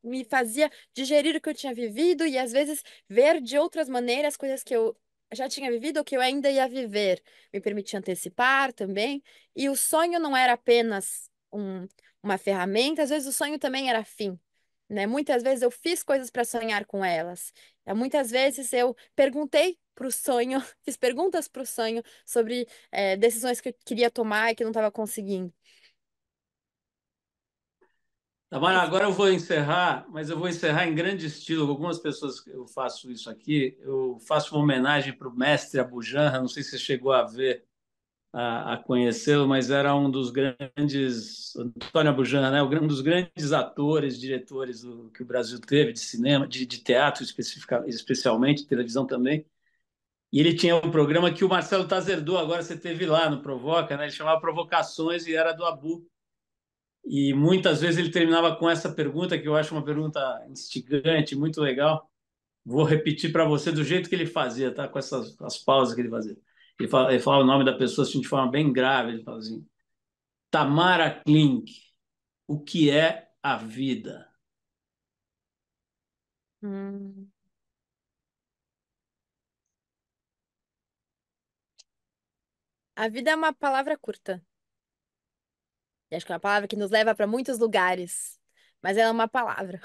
me fazia digerir o que eu tinha vivido e às vezes ver de outras maneiras coisas que eu já tinha vivido ou que eu ainda ia viver. Me permitia antecipar também. E o sonho não era apenas uma ferramenta, às vezes o sonho também era fim. Né? Muitas vezes eu fiz coisas para sonhar com elas. Muitas vezes eu perguntei para o sonho, fiz perguntas para o sonho sobre decisões que eu queria tomar e que não estava conseguindo. Tamara, agora eu vou encerrar, mas eu vou encerrar em grande estilo. Algumas pessoas que eu faço isso aqui, eu faço uma homenagem para o mestre Abu Janra, não sei se você chegou a ver, a conhecê-lo, mas era um dos grandes, Antônio Abu Janra, né? Um dos grandes atores, diretores que o Brasil teve de cinema, de teatro especialmente, televisão também. E ele tinha um programa que o Marcelo Tazerdu, agora você teve lá no Provoca, né? Ele chamava Provocações e era do Abu. E muitas vezes ele terminava com essa pergunta, que eu acho uma pergunta instigante, muito legal. Vou repetir para você do jeito que ele fazia, tá? Com essas as pausas que ele fazia. Ele falava o nome da pessoa assim, de forma bem grave. Ele falava assim: Tamara Klink, o que é a vida? Hum. A vida é uma palavra curta. E acho que é uma palavra que nos leva para muitos lugares. Mas ela é uma palavra.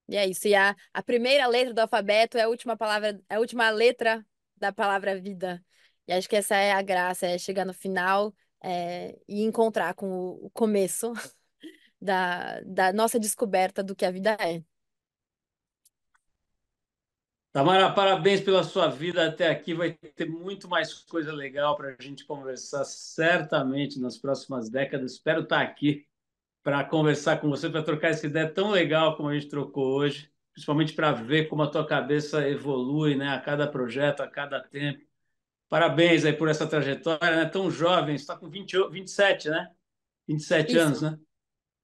E é isso. E a primeira letra do alfabeto é a última palavra, é a última letra da palavra vida. E acho que essa é a graça, é chegar no final, e encontrar com o começo da nossa descoberta do que a vida é. Tamara, parabéns pela sua vida até aqui. Vai ter muito mais coisa legal para a gente conversar, certamente, nas próximas décadas. Espero estar aqui para conversar com você, para trocar essa ideia tão legal como a gente trocou hoje, principalmente para ver como a tua cabeça evolui, né, a cada projeto, a cada tempo. Parabéns aí por essa trajetória, né? Tão jovem, você está com 27, né? 27 Isso. anos, né?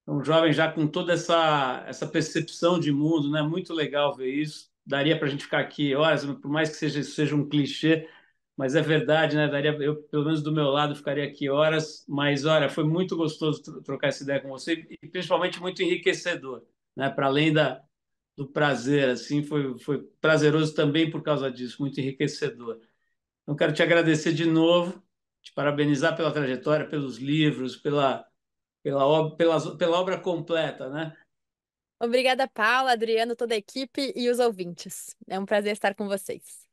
Um jovem já com toda essa percepção de mundo, né? Muito legal ver isso. Daria para a gente ficar aqui horas, por mais que seja um clichê, mas é verdade, né? Daria, eu, pelo menos do meu lado, ficaria aqui horas. Mas, olha, foi muito gostoso trocar essa ideia com você e principalmente muito enriquecedor, né? Para além do prazer, assim, foi prazeroso também por causa disso, muito enriquecedor. Então, quero te agradecer de novo, te parabenizar pela trajetória, pelos livros, pela obra completa, né? Obrigada, Paula, Adriano, toda a equipe e os ouvintes. É um prazer estar com vocês.